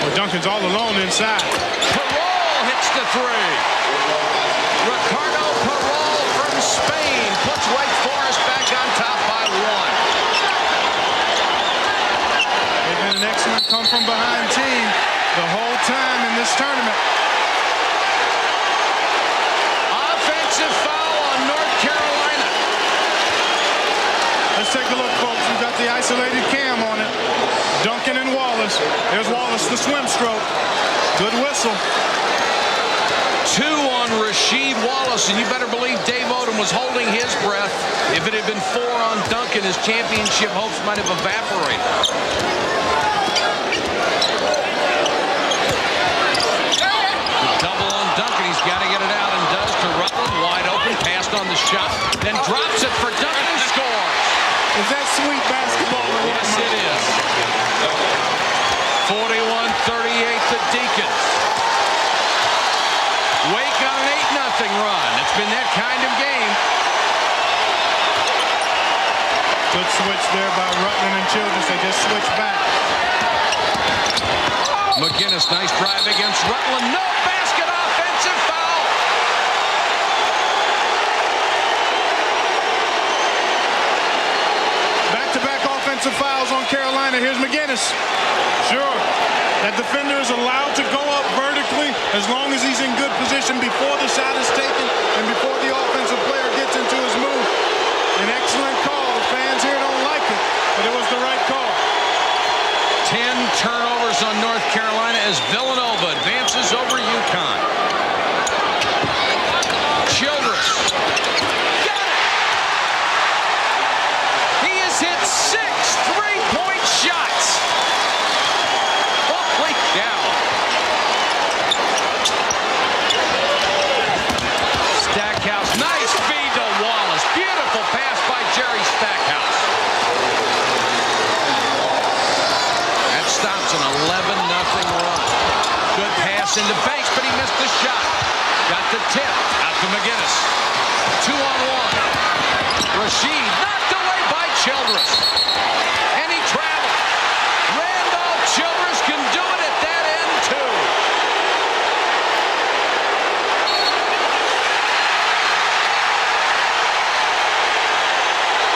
[SPEAKER 8] Well, Duncan's all alone inside.
[SPEAKER 7] Hits the 3. Ricardo Perol from Spain puts Wake Forest back on top by 1.
[SPEAKER 8] They've been an excellent come-from-behind team the whole time in this tournament.
[SPEAKER 7] Offensive foul on North Carolina.
[SPEAKER 8] Let's take a look, folks. We've got the isolated cam on it. Duncan and Wallace. There's Wallace, the swim stroke. Good whistle.
[SPEAKER 7] 2 on Rasheed Wallace, and you better believe Dave Odom was holding his breath. If it had been 4 on Duncan, his championship hopes might have evaporated. The double on Duncan, he's got to get it out, and does to Rutland, wide open, passed on the shot, then drops it for Duncan and scores.
[SPEAKER 8] Is that sweet basketball?
[SPEAKER 7] Yes, it is. 41-38 the Deacons. Wake on an 8-0 run. It's been that kind of game.
[SPEAKER 8] Good switch there by Rutland and Childress. They just switched back.
[SPEAKER 7] McGinnis, nice drive against Rutland. No basket, offensive foul.
[SPEAKER 8] Back-to-back offensive fouls on Carolina. Here's McGinnis. Sure. That defender is allowed to go up vertically as long as he's in good position before the shot is taken and before the offensive player gets into his move. An excellent call. The fans here don't like it, but it was the right call.
[SPEAKER 7] 10 turnovers on North Carolina as Villanova advances over UConn. Childress. Got it! He has hit 6 3-point shots. Holy cow. Stackhouse, nice feed to Wallace. Beautiful pass by Jerry Stackhouse. That stops an 11-0 run. Good pass into Banks, but he missed the shot. Got the tip out to McGinnis. 2-on-1. Rasheed knocked away by Childress. And he traveled. Randolph Childress can do it at that end, too.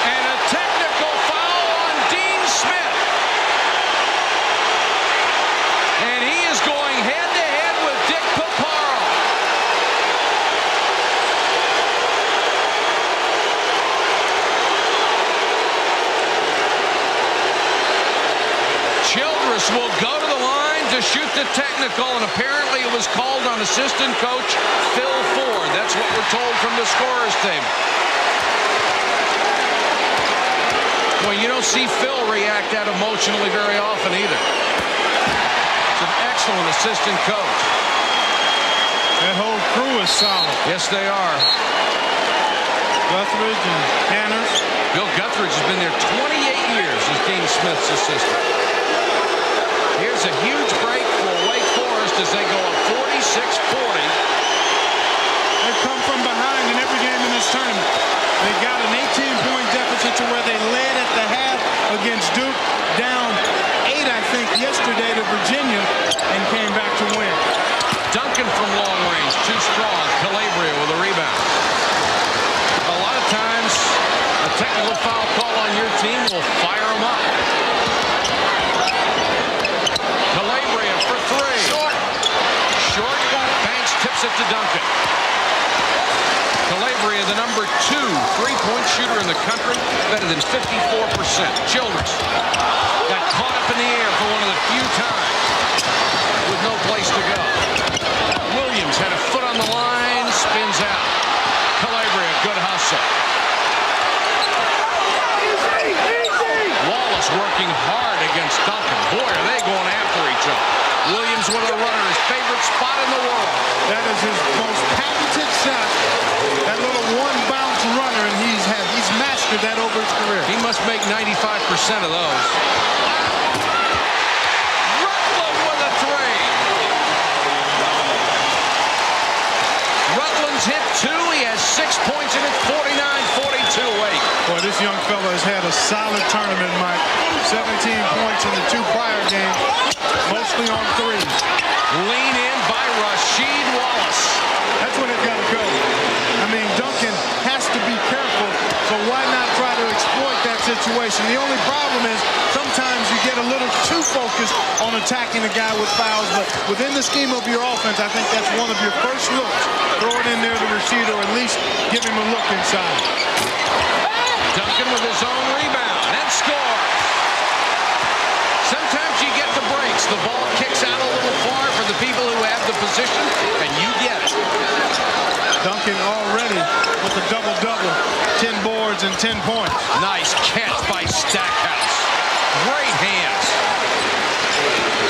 [SPEAKER 7] And a technical foul on Dean Smith. And he is going head-to-head with Dick Paparo. Childress will go to the line to shoot the technical, and apparently it was called on assistant coach Phil Ford. That's what we're told from the scorer's table. Well, you don't see Phil react that emotionally very often either. It's an excellent assistant coach.
[SPEAKER 8] That whole crew is solid.
[SPEAKER 7] Yes, they are.
[SPEAKER 8] Guthridge and Hanners.
[SPEAKER 7] Bill Guthridge has been there 28 years as Dean Smith's assistant. Here's a huge break for Wake Forest as they go up 46-40.
[SPEAKER 8] They've come from behind in every game in this tournament. They got an 18-point deficit to where they led at the half against Duke, down 8, I think, yesterday to Virginia, and came back to win.
[SPEAKER 7] Duncan from long range, too strong. Calabria with a rebound. A lot of times, a technical foul call on your team will fire them up. Calabria for 3. Short. Banks tips it to Duncan. Calabria, the number 2 3-point shooter in the country, better than 54%. Childress got caught up in the air for one of the few times with no place to go. Williams had a foot on the line, spins out. Calabria, good hustle. Wallace working hard against Duncan. Boy, are they going after each other. Williams with a runner, his favorite spot in the world.
[SPEAKER 8] That is his most patented shot. That little one-bounce runner, and he's mastered that over his career.
[SPEAKER 7] He must make 95% of those. Rutland with a 3. Rutland's hit 2. He has 6 points, and it's 49-42 Wake.
[SPEAKER 8] Boy, this young fella has had a solid tournament, Mike. 17 points in the 2 prior games, mostly on 3s.
[SPEAKER 7] Lean in by Rasheed Wallace.
[SPEAKER 8] That's when it's got to go. I mean, Duncan has to be careful, so why not try to exploit that situation? The only problem is sometimes you get a little too focused on attacking a guy with fouls, but within the scheme of your offense, I think that's one of your first looks. Throw it in there to Rasheed, or at least give him a look inside.
[SPEAKER 7] Duncan with his own rebound and scores. Sometimes you get the breaks. The ball kicks out a little far for the people who the position, and you get it.
[SPEAKER 8] Duncan already with a double-double, 10 boards and 10 points.
[SPEAKER 7] Nice catch by Stackhouse. Great hands.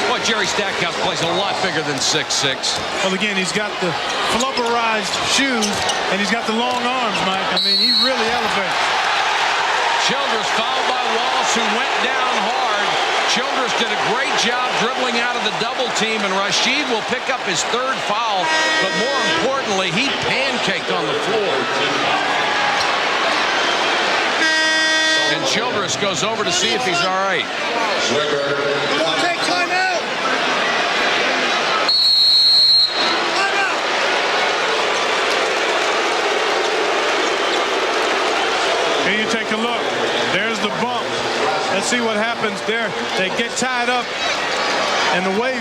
[SPEAKER 7] Boy, Jerry Stackhouse plays a lot bigger than 6'6".
[SPEAKER 8] Well, again, he's got the flubberized shoes, and he's got the long arms, Mike. I mean, he really elevates.
[SPEAKER 7] Childress fouled by Wallace, who went down hard. Childress did a great job dribbling out of the double team, and Rasheed will pick up his third foul, but more importantly, he pancaked on the floor. And Childress goes over to see if he's all right.
[SPEAKER 8] Come on, take time out. Here you take a look. There's the bump. Let's see what happens there. They get tied up, and the way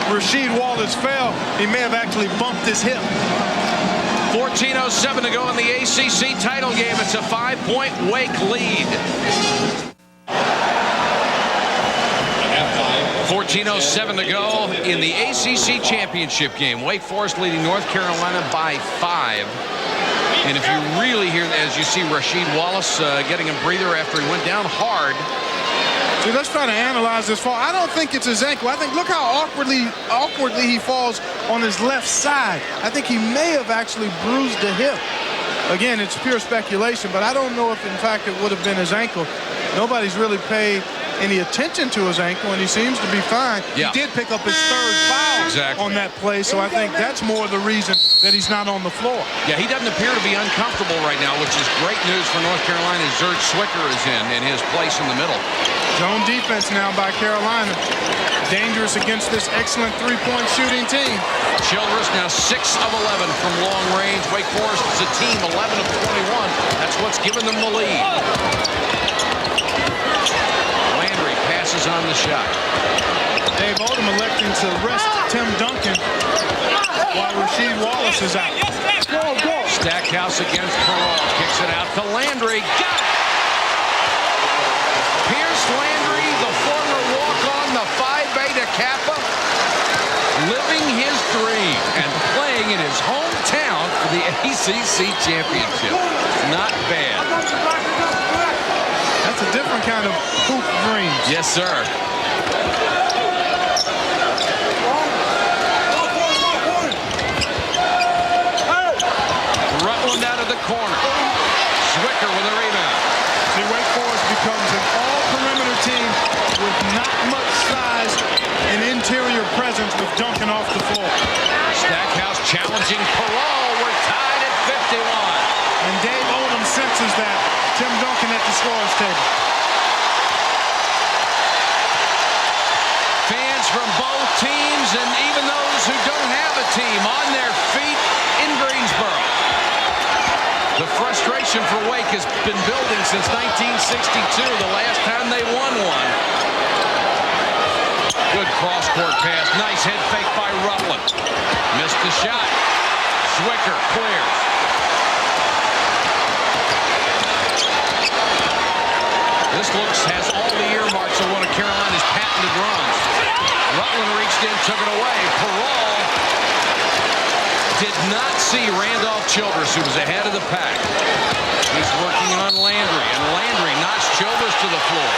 [SPEAKER 8] Rasheed Wallace fell, he may have actually bumped his hip.
[SPEAKER 7] 14:07 to go in the ACC title game. It's a 5-point Wake lead. 14:07 to go in the ACC championship game. Wake Forest leading North Carolina by 5. And if you really hear, as you see Rasheed Wallace getting a breather after he went down hard.
[SPEAKER 8] See, let's try to analyze this fall. I don't think it's his ankle. I think, look how awkwardly he falls on his left side. I think he may have actually bruised the hip. Again, it's pure speculation, but I don't know if, in fact, it would have been his ankle. Nobody's really paid any attention to his ankle, and he seems to be fine.
[SPEAKER 7] Yeah.
[SPEAKER 8] He did pick up his third foul on that play, so I think that's more the reason that he's not on the floor.
[SPEAKER 7] Yeah, he doesn't appear to be uncomfortable right now, which is great news for North Carolina. Zurich Zwicker is in his place in the middle.
[SPEAKER 8] Zone defense now by Carolina. Dangerous against this excellent three-point shooting team.
[SPEAKER 7] Childress now 6 of 11 from long range. Wake Forest is a team 11 of 21. That's what's given them the lead. Landry passes on the shot.
[SPEAKER 8] Dave Odom electing to rest Tim Duncan while Rasheed Wallace is out.
[SPEAKER 7] Stackhouse against Perrault. Kicks it out to Landry. Got it! Pierce Landry, the former walk-on, the Phi Beta Kappa, living his dream and playing in his hometown for the ACC championship. Not bad.
[SPEAKER 8] That's a different kind of hoop dream.
[SPEAKER 7] Yes, sir. Rutland out of the corner. Zwicker with a rebound.
[SPEAKER 8] See, Wake Forest becomes an all-perimeter team with not much size and interior presence with Duncan off the floor.
[SPEAKER 7] Stackhouse challenging Perrault. We're tied at 51.
[SPEAKER 8] And Dave Odom senses that. Tim Duncan at the scorer's table.
[SPEAKER 7] Fans from both teams and even those who don't have a team on their feet in Greensboro. The frustration for Wake has been building since 1962, the last time they won one. Good cross-court pass. Nice head fake by Rutland. Missed the shot. Zwicker clears. This has all the earmarks of one of Carolina's patented runs. Rutland reached in, took it away. Perrault did not see Randolph Childress, who was ahead of the pack. He's working on Landry, and Landry knocks Childress to the floor.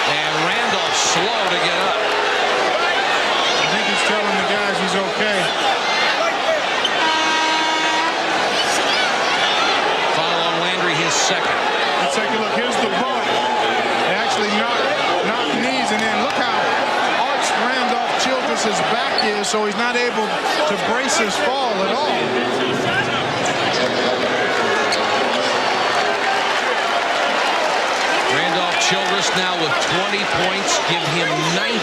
[SPEAKER 7] And Randolph slow to get up.
[SPEAKER 8] I think he's telling the guys he's okay.
[SPEAKER 7] Foul on Landry, his second.
[SPEAKER 8] Let's take a look. Here's the bump. They actually knock knees, and then look how arched Randolph Childress' back is, so he's not able to brace his fall at all.
[SPEAKER 7] Randolph Childress now with 20 points, give him 90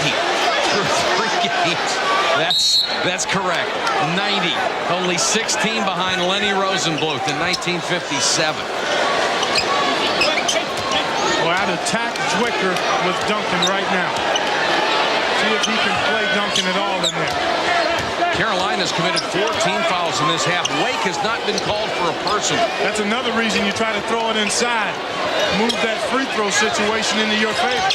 [SPEAKER 7] through 3 games. That's correct. 90. Only 16 behind Lenny Rosenbluth in 1957.
[SPEAKER 8] Well, I'd attack Zwicker with Duncan right now. See if he can play Duncan at all in there.
[SPEAKER 7] Carolina's committed 14 fouls in this half. Wake has not been called for a personal.
[SPEAKER 8] That's another reason you try to throw it inside. Move that free throw situation into your favor.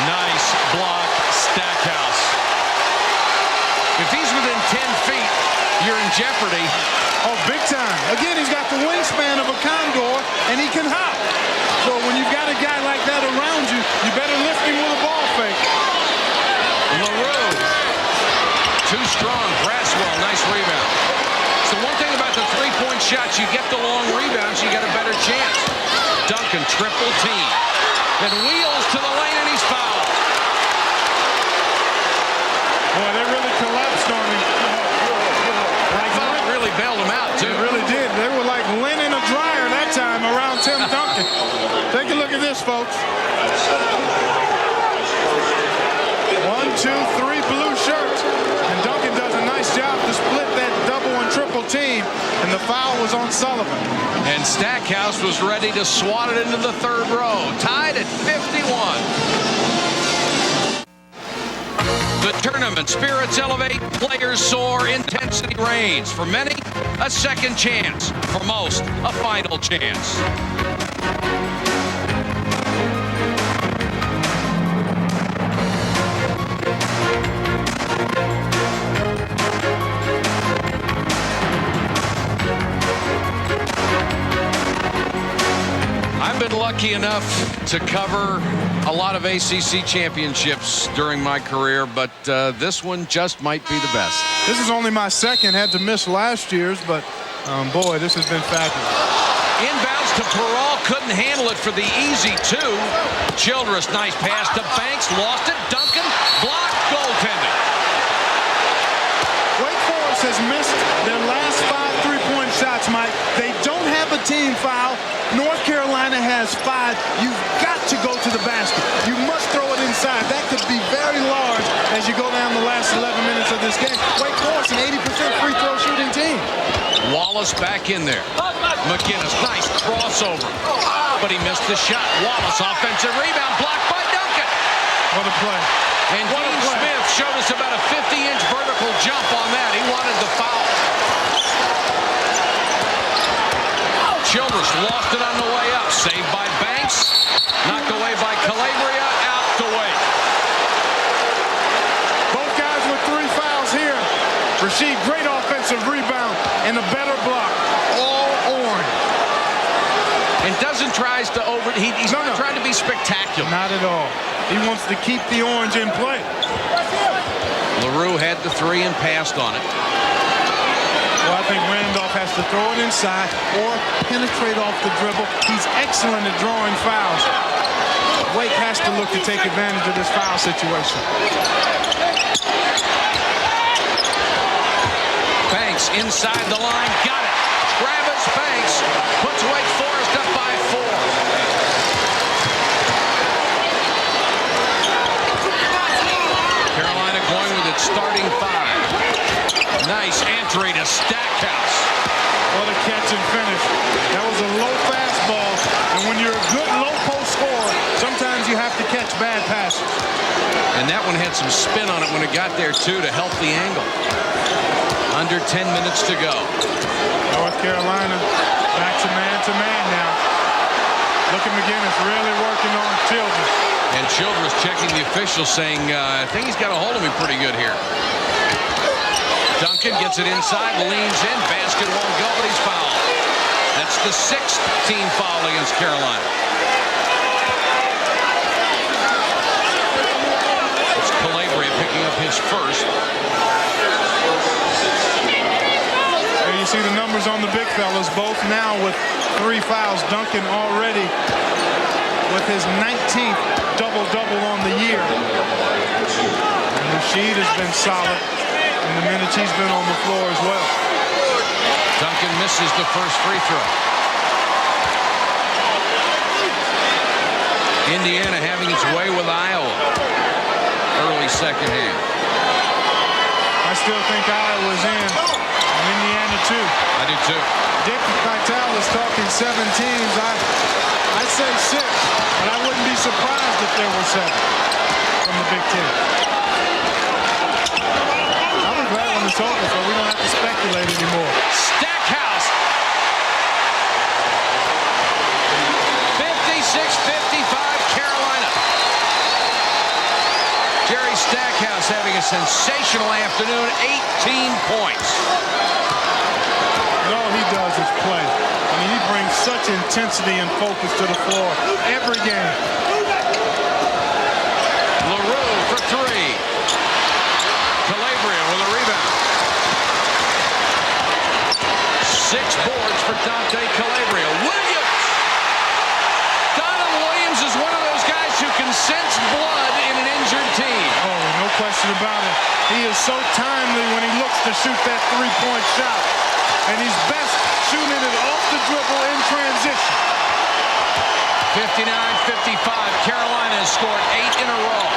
[SPEAKER 7] Nice block, Stackhouse. you're in jeopardy.
[SPEAKER 8] Oh, big time. Again, he's got the wingspan of a condor, and he can hop. So when you've got a guy like that around you, you better lift him with a ball fake.
[SPEAKER 7] LaRue, too strong. Braswell, nice rebound. So one thing about the three-point shots, you get the long rebounds, you get a better chance. Duncan, triple team. Then wheels to the lane, and he's fouled.
[SPEAKER 8] Boy, they really collapsed on him.
[SPEAKER 7] Really bailed him out, too.
[SPEAKER 8] They really did. They were like linen a dryer that time around Tim Duncan. Take a look at this, folks. 1, 2, 3 blue shirts. And Duncan does a nice job to split that double and triple team. And the foul was on Sullivan.
[SPEAKER 7] And Stackhouse was ready to swat it into the third row. Tied at 51. The tournament spirits elevate, players soar, intensity reigns. For many, a second chance. For most, a final chance. I've been lucky enough to cover a lot of ACC championships during my career, but this one just might be the best.
[SPEAKER 8] This is only my second. Had to miss last year's, but boy, this has been fabulous.
[SPEAKER 7] Inbounds to Peral, couldn't handle it for the easy two. Childress, nice pass to Banks, lost it. Duncan, blocked, goaltending.
[SPEAKER 8] Wake Forest has missed their last 5 3-point shots, Mike. They don't have a team foul. North Carolina has 5. You've got to go to the basket. You must throw it inside. That could be very large as you go down the last 11 minutes of this game. Wake Forest, an 80% free throw shooting team.
[SPEAKER 7] Wallace back in there. McGinnis, nice crossover. But he missed the shot. Wallace, offensive rebound, blocked by Duncan.
[SPEAKER 8] What a play.
[SPEAKER 7] And Dean Smith showed us about a 50-inch vertical jump on that. He wanted the foul. Childress lost it on the way up. Saved by Banks. Knocked away by Calabria. Out to Wake.
[SPEAKER 8] Both guys with 3 fouls here. Rasheed, great offensive rebound and a better block. All orange.
[SPEAKER 7] And doesn't tries to over. He's not trying to be spectacular.
[SPEAKER 8] Not at all. He wants to keep the orange in play.
[SPEAKER 7] LaRue had the 3 and passed on it.
[SPEAKER 8] Well, I think Randolph has to throw it inside or penetrate off the dribble. He's excellent at drawing fouls. Wake has to look to take advantage of this foul situation.
[SPEAKER 7] Banks inside the line, got it. Travis Banks puts Wake Forest up by 4. Carolina going with its starting 5. Nice entry to Stackhouse.
[SPEAKER 8] What a catch and finish. That was a low fastball. And when you're a good low post scorer, sometimes you have to catch bad passes.
[SPEAKER 7] And that one had some spin on it when it got there, too, to help the angle. Under 10 minutes to go.
[SPEAKER 8] North Carolina back to man now. Look at McGinnis really working on Childress.
[SPEAKER 7] And Childress checking the official saying, I think he's got a hold of me pretty good here. Duncan gets it inside, leans in, basket won't go, but he's fouled. That's the 6th team foul against Carolina. It's Calabria picking up his first.
[SPEAKER 8] There you see the numbers on the big fellas, both now with 3 fouls. Duncan already with his 19th double-double on the year. And Rasheed has been solid in the minutes he's been on the floor as well.
[SPEAKER 7] Duncan misses the first free throw. Indiana having its way with Iowa. Early second half.
[SPEAKER 8] I still think Iowa's in. And Indiana too.
[SPEAKER 7] I do too.
[SPEAKER 8] Dick Vitale is talking 7 teams. I'd say 6, but I wouldn't be surprised if there were 7 from the Big Ten. I'll be glad when it's over so we don't have to speculate anymore.
[SPEAKER 7] Stackhouse. 56-55 Carolina. Jerry Stackhouse Childress having a sensational afternoon, 18 points.
[SPEAKER 8] And all he does is play. I mean, he brings such intensity and focus to the floor every game.
[SPEAKER 7] LaRue for three. Calabria with a rebound. 6 boards for Dante Calabria. Williams! Donald Williams is one of those guys who can sense blood in an injured team.
[SPEAKER 8] Oh, no question about it. He is so timely when he looks to shoot that three-point shot. And he's best shooting it off the dribble in transition.
[SPEAKER 7] 59-55. Carolina has scored 8 in a row.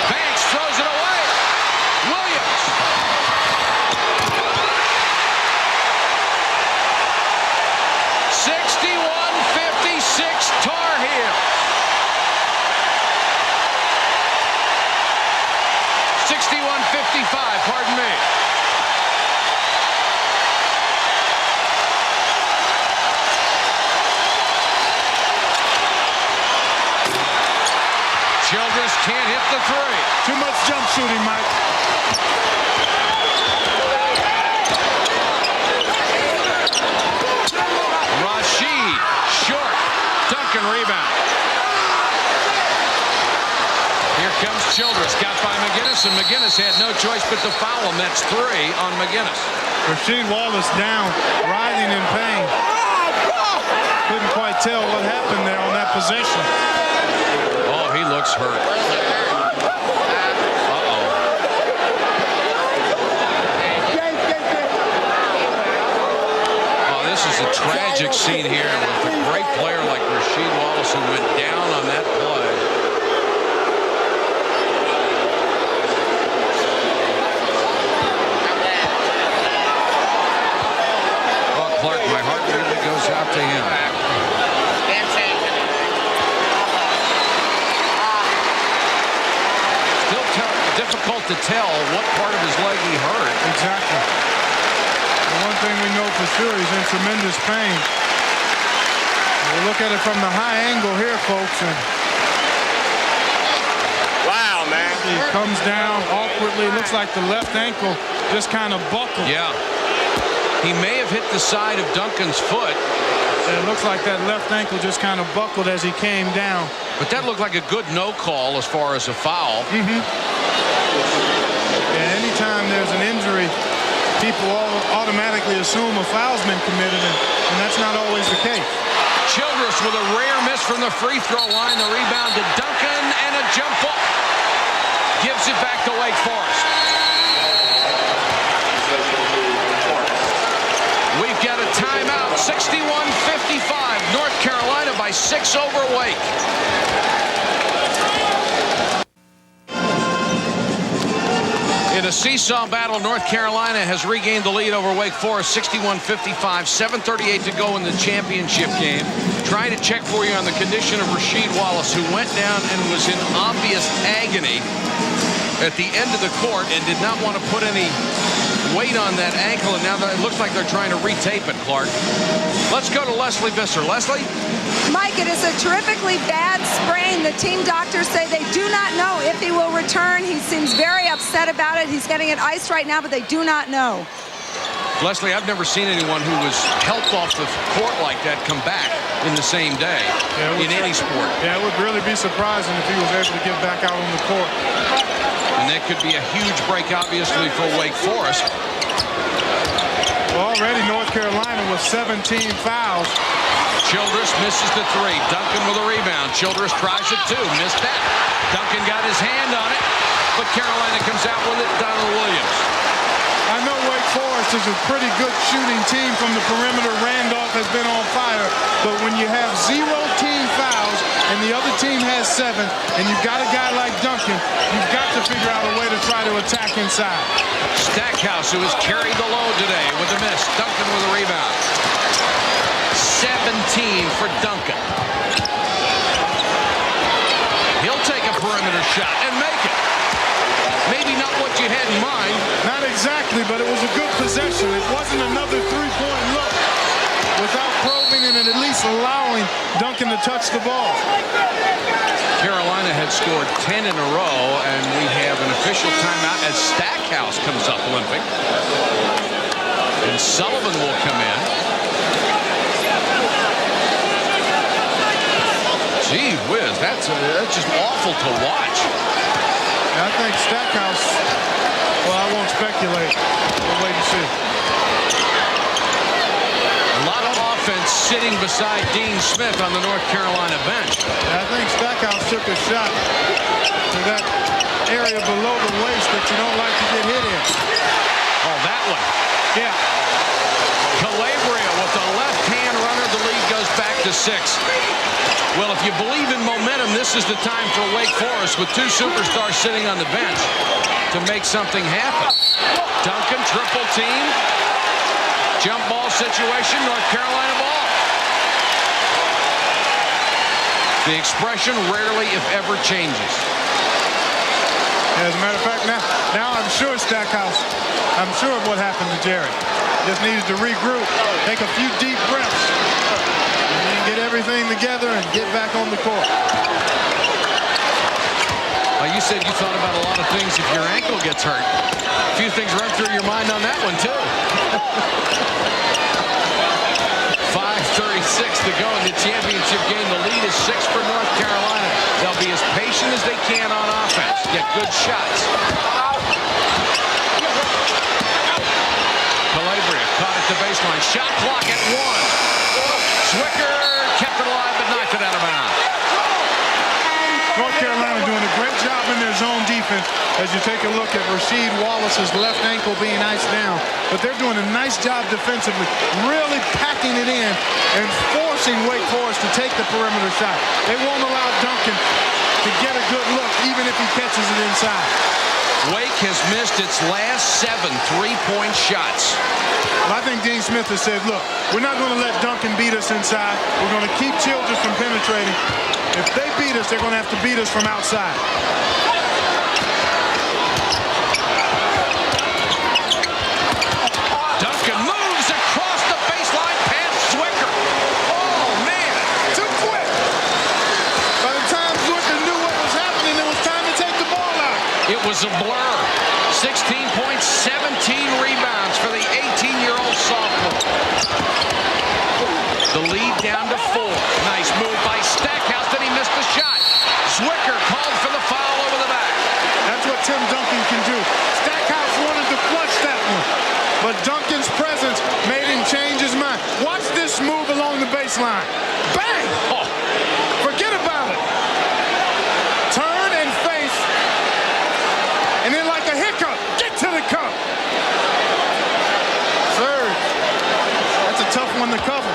[SPEAKER 7] Banks throws it away. Williams. Tar Heel. 61-55, pardon me. Childress can't hit the three.
[SPEAKER 8] Too much jump shooting, Mike.
[SPEAKER 7] Rashid, short. Duncan rebound. Here comes Childress, got by McGinnis, and McGinnis had no choice but to foul him. That's 3 on McGinnis.
[SPEAKER 8] Rasheed Wallace down, writhing in pain. Couldn't quite tell what happened there on that possession.
[SPEAKER 7] Oh, he looks hurt. This is a tragic scene here with a great player like Rasheed Wallace who went down on that play. Well, Clark, my heart really goes out to him. Still difficult to tell what part of his leg he hurt.
[SPEAKER 8] Exactly. One thing we know for sure, he's in tremendous pain. We'll look at it from the high angle here, folks. And
[SPEAKER 11] wow, man.
[SPEAKER 8] He comes down awkwardly. Looks like the left ankle just kind of buckled.
[SPEAKER 7] Yeah. He may have hit the side of Duncan's foot.
[SPEAKER 8] It looks like that left ankle just kind of buckled as he came down.
[SPEAKER 7] But that looked like a good no call as far as a foul.
[SPEAKER 8] Yeah, anytime there's an injury, people automatically assume a foul's been committed, and that's not always the case.
[SPEAKER 7] Childress with a rare miss from the free throw line. The rebound to Duncan and a jump ball. Gives it back to Wake Forest. We've got a timeout. 61-55. North Carolina by 6 over Wake. In a seesaw battle, North Carolina has regained the lead over Wake Forest, 61-55, 7:38 to go in the championship game. Trying to check for you on the condition of Rasheed Wallace, who went down and was in obvious agony at the end of the court and did not want to put any weight on that ankle, and now it looks like they're trying to retape it, Clark. Let's go to Leslie Visser. Leslie?
[SPEAKER 14] Mike, it is a terrifically bad sprain. The team doctors say they do not know if he will return. He seems very upset about it. He's getting it iced right now, but they do not know.
[SPEAKER 7] Leslie, I've never seen anyone who was helped off the court like that come back in the same day in any sport.
[SPEAKER 8] Yeah, it would really be surprising if he was able to get back out on the court.
[SPEAKER 7] And that could be a huge break, obviously, for Wake Forest.
[SPEAKER 8] Well, already North Carolina with 17 fouls.
[SPEAKER 7] Childress misses the three. Duncan with a rebound. Childress tries it too. Missed that. Duncan got his hand on it, but Carolina comes out with it. Donald Williams.
[SPEAKER 8] I know Wake Forest is a pretty good shooting team from the perimeter. Randolph has been on fire, but when you have 0 team fouls and the other team has 7, and you've got a guy like Duncan, you've got to figure out a way to try to attack inside.
[SPEAKER 7] Stackhouse, who has carried the load today with a miss. Duncan with a rebound. 17 for Duncan. He'll take a perimeter shot and make it. Maybe not what you had in mind.
[SPEAKER 8] Not exactly, but it was a good possession. It wasn't another three-point look without probing and at least allowing Duncan to touch the ball.
[SPEAKER 7] Carolina had outscored 10 in a row, and we have an official timeout as Stackhouse comes up limping. And Sullivan will come in. Gee whiz, that's just awful to watch.
[SPEAKER 8] I think Stackhouse, well, I won't speculate. We'll wait and see.
[SPEAKER 7] A lot of offense sitting beside Dean Smith on the North Carolina bench.
[SPEAKER 8] I think Stackhouse took a shot to that area below the waist that you don't like to get hit in.
[SPEAKER 7] Oh, that one.
[SPEAKER 8] Yeah.
[SPEAKER 7] Calabria with a left-hand runner. The lead goes back to 6. Well, if you believe in momentum, this is the time for Wake Forest with 2 superstars sitting on the bench to make something happen. Duncan, triple team. Jump ball situation, North Carolina ball. The expression rarely, if ever, changes.
[SPEAKER 8] As a matter of fact, now I'm sure Stackhouse, I'm sure of what happened to Jerry. Just needed to regroup, take a few deep breaths, and then get everything together and get back on the court.
[SPEAKER 7] Well, you said you thought about a lot of things if your ankle gets hurt. A few things run through your mind on that one, too. 5:36 to go in the championship game. The lead is 6 for North Carolina. They'll be as patient as they can on offense. Get good shots. Calabria caught at the baseline. Shot clock at 1. Zwicker kept it alive but knocked it out of bounds.
[SPEAKER 8] North Carolina doing a great job in their zone defense as you take a look at Rasheed Wallace's left ankle being iced down. But they're doing a nice job defensively, really packing it in and forcing Wake Forest to take the perimeter shot. They won't allow Duncan to get a good look, even if he catches it inside.
[SPEAKER 7] Wake has missed its last 7 3-point shots.
[SPEAKER 8] Well, I think Dean Smith has said, look, we're not going to let Duncan beat us inside. We're going to keep Childress from penetrating. If they beat us, they're going to have to beat us from outside.
[SPEAKER 7] Duncan moves across the baseline past Zwicker. Oh, man.
[SPEAKER 8] Too quick. By the time Zwicker knew what was happening, it was time to take the ball out.
[SPEAKER 7] It was a blur. 16 points, 17 rebounds for the 18-year-old sophomore. The lead down to 4. Nice move by Stackhouse. Then he missed the shot. Zwicker called for the foul over the back.
[SPEAKER 8] That's what Tim Duncan can do. Stackhouse wanted to flush that one, but Duncan's presence made him change his mind. Watch this move along the baseline. Bang!
[SPEAKER 7] Oh.
[SPEAKER 8] Forget about it. Turn and face, and then like a hiccup, get to the cup. Third. That's a tough one to cover.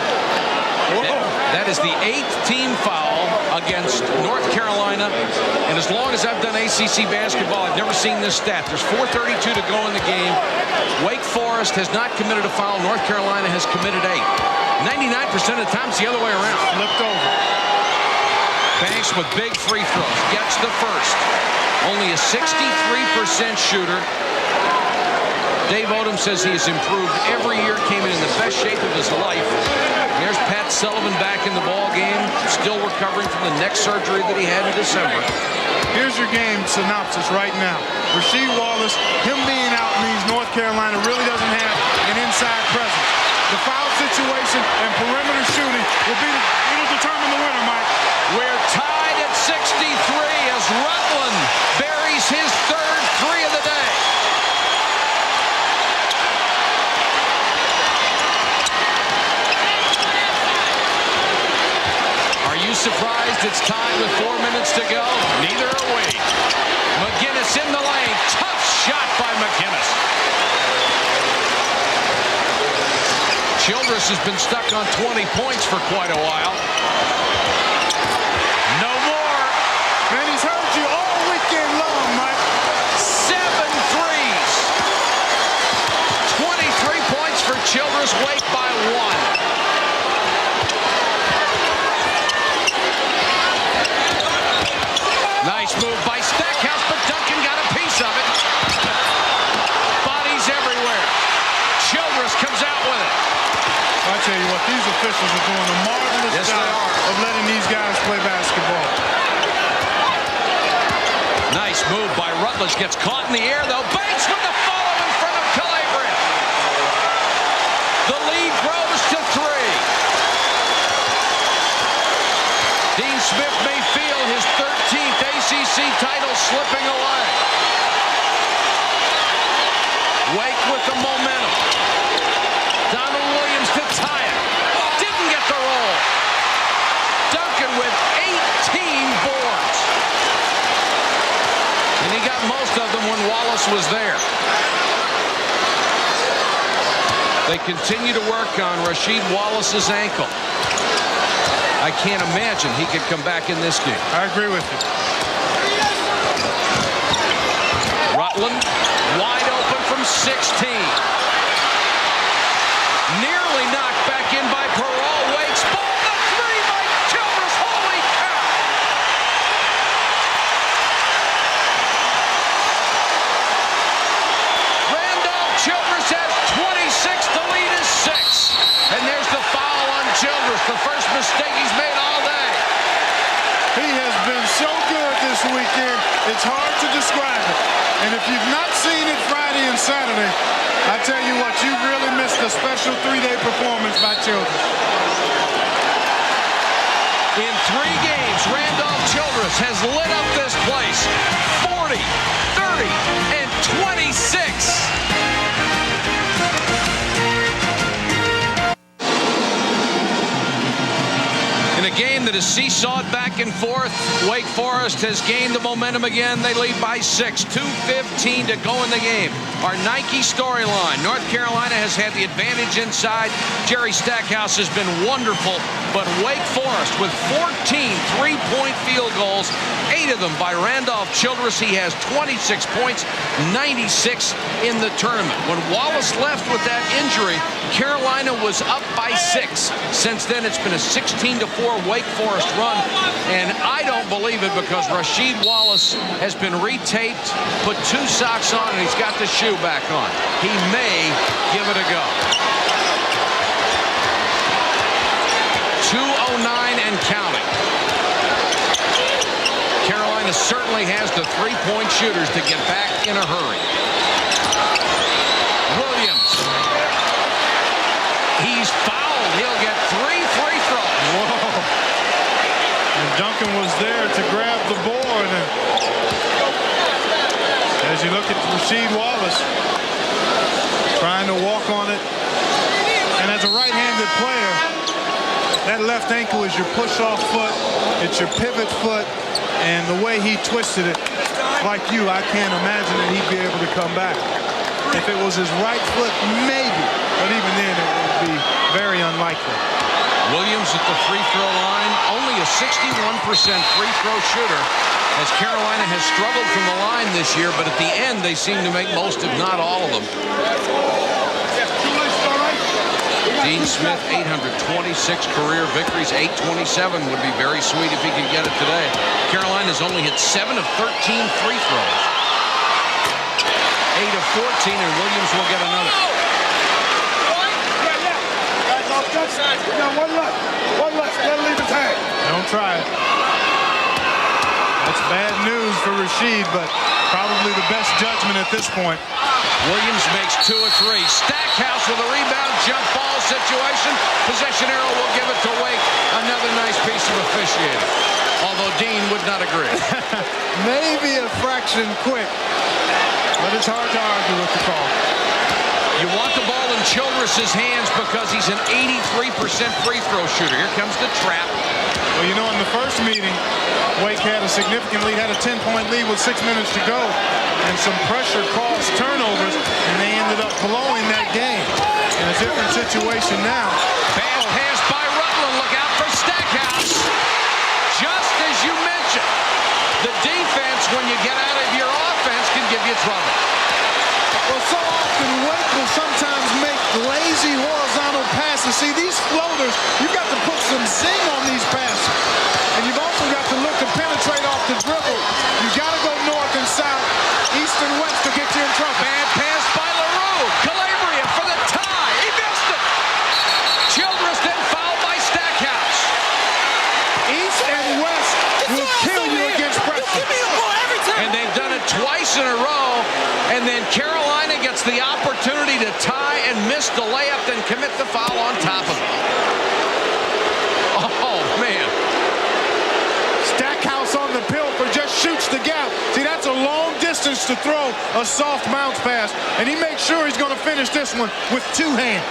[SPEAKER 7] That is the 8th team foul against North Carolina. And as long as I've done ACC basketball, I've never seen this stat. There's 4:32 to go in the game. Wake Forest has not committed a foul. North Carolina has committed 8. 99% of the time, it's the other way around.
[SPEAKER 8] Flipped over.
[SPEAKER 7] Banks with big free throws. Gets the first. Only a 63% shooter. Dave Odom says he has improved every year, came in the best shape of his life. There's Pat Sullivan back in the ball game, still recovering from the neck surgery that he had in December.
[SPEAKER 8] Here's your game synopsis right now. Rasheed Wallace, him being out means North Carolina really doesn't have an inside presence. The foul situation and perimeter shooting it'll determine the winner, Mike.
[SPEAKER 7] We're tied at 63 as Rutland buries his 3rd 3 of the day. Are you surprised it's tied with 4 minutes to go? Neither are we. McGinnis in the lane. Tough shot by McGinnis. Childress has been stuck on 20 points for quite a while. No more.
[SPEAKER 8] Man, he's heard you all weekend long, Mike.
[SPEAKER 7] 7 threes. 23 points for Childress. Wake by 1. Nice move by Stackhouse, but Duncan got a piece of it. Bodies everywhere. Childress comes out with it.
[SPEAKER 8] I tell you what, these officials are doing a marvelous job of letting these guys play basketball.
[SPEAKER 7] Rutledge gets caught in the air, though. Banks with the follow in front of Calabria. The lead grows to 3. Dean Smith may feel his 13th ACC title slipping away. Wake with the momentum. Donald Williams to tie it. Didn't get the roll. Duncan with 18 boards. And he got most of them when Wallace was there. They continue to work on Rasheed Wallace's ankle. I can't imagine he could come back in this game.
[SPEAKER 2] I agree with you.
[SPEAKER 7] Rutland wide open from 16. Nearly knocked back in by Perot. Waits ball. The 3 by Childress. Holy cow! Randolph Childress has 26. The lead is 6. And there's the foul on Childress. The first mistake he's made all day.
[SPEAKER 8] He has been so good this weekend, it's hard to describe it. And if you've not seen it Friday and Saturday, I tell you what, you really missed a special 3-day performance by Childress.
[SPEAKER 7] In 3 games, Randolph Childress has lit up this place. 40, 30, and 26. In a game that is seesawed back and forth, Wake Forest has gained the momentum again. They lead by 6, 2:15 to go in the game. Our Nike storyline, North Carolina has had the advantage inside. Jerry Stackhouse has been wonderful, but Wake Forest with 14 3-point field goals, 8 of them by Randolph Childress. He has 26 points, 96 in the tournament. When Wallace left with that injury, Carolina was up by 6. Since then, it's been a 16-4 Wake Forest run, and I don't believe it because Rasheed Wallace has been retaped, put 2 socks on, and he's got the shoe back on. He may give it a go. 2:09 and counting. Carolina certainly has the 3-point shooters to get back in a hurry. Williams. He's fouled. He'll get 3 free throws.
[SPEAKER 8] Whoa. And Duncan was there to grab the board. And as you look at Rasheed Wallace trying to walk on it. And as a right-handed player, that left ankle is your push-off foot. It's your pivot foot. And the way he twisted it, like you, I can't imagine that he'd be able to come back. If it was his right foot, maybe. But even then, it would be very unlikely.
[SPEAKER 7] Williams at the free throw line, only a 61% free throw shooter, as Carolina has struggled from the line this year, but at the end, they seem to make most, if not all of them. Dean Smith, 826 career victories, 827 would be very sweet if he could get it today. Carolina's only hit 7 of 13 free throws. 8 of 14, and Williams will get another.
[SPEAKER 8] Don't try it. That's bad news for Rasheed, but probably the best judgment at this point.
[SPEAKER 7] Williams makes 2 of 3. Stackhouse with a rebound, jump ball situation. Possession arrow will give it to Wake. Another nice piece of officiating. Although Dean would not agree.
[SPEAKER 8] Maybe a fraction quick, but it's hard to argue with the call.
[SPEAKER 7] You want the ball in Childress's hands because he's an 83% free throw shooter. Here comes the trap.
[SPEAKER 8] Well, you know, in the first meeting, Wake had a significant lead, had a 10-point lead with 6 minutes to go, and some pressure caused turnovers, and they ended up blowing that game. In a different situation now.
[SPEAKER 7] Bad pass by Rutland. Look out for Stackhouse. Just as you mentioned, the defense, when you get out of your offense, can give you trouble.
[SPEAKER 8] Well, so often Wake will sometimes make lazy horizontal passes. See, these floaters, you've got to put some zing on these passes. And you've also got to look to penetrate off the dribble. You've got to go north and south, east and west to get you in trouble.
[SPEAKER 7] Bad pass by LaRue. Calabria for the tie. He missed it. Childress then fouled by Stackhouse.
[SPEAKER 8] East and west will kill you against pressure.
[SPEAKER 7] And they've done it twice 6 in a row, and then Carolina gets the opportunity to tie and miss the layup, then commit the foul on top of it. Oh, man.
[SPEAKER 8] Stackhouse on the pilfer, just shoots the gap. See, that's a long distance to throw a soft bounce pass, and he makes sure he's going to finish this one with 2 hands.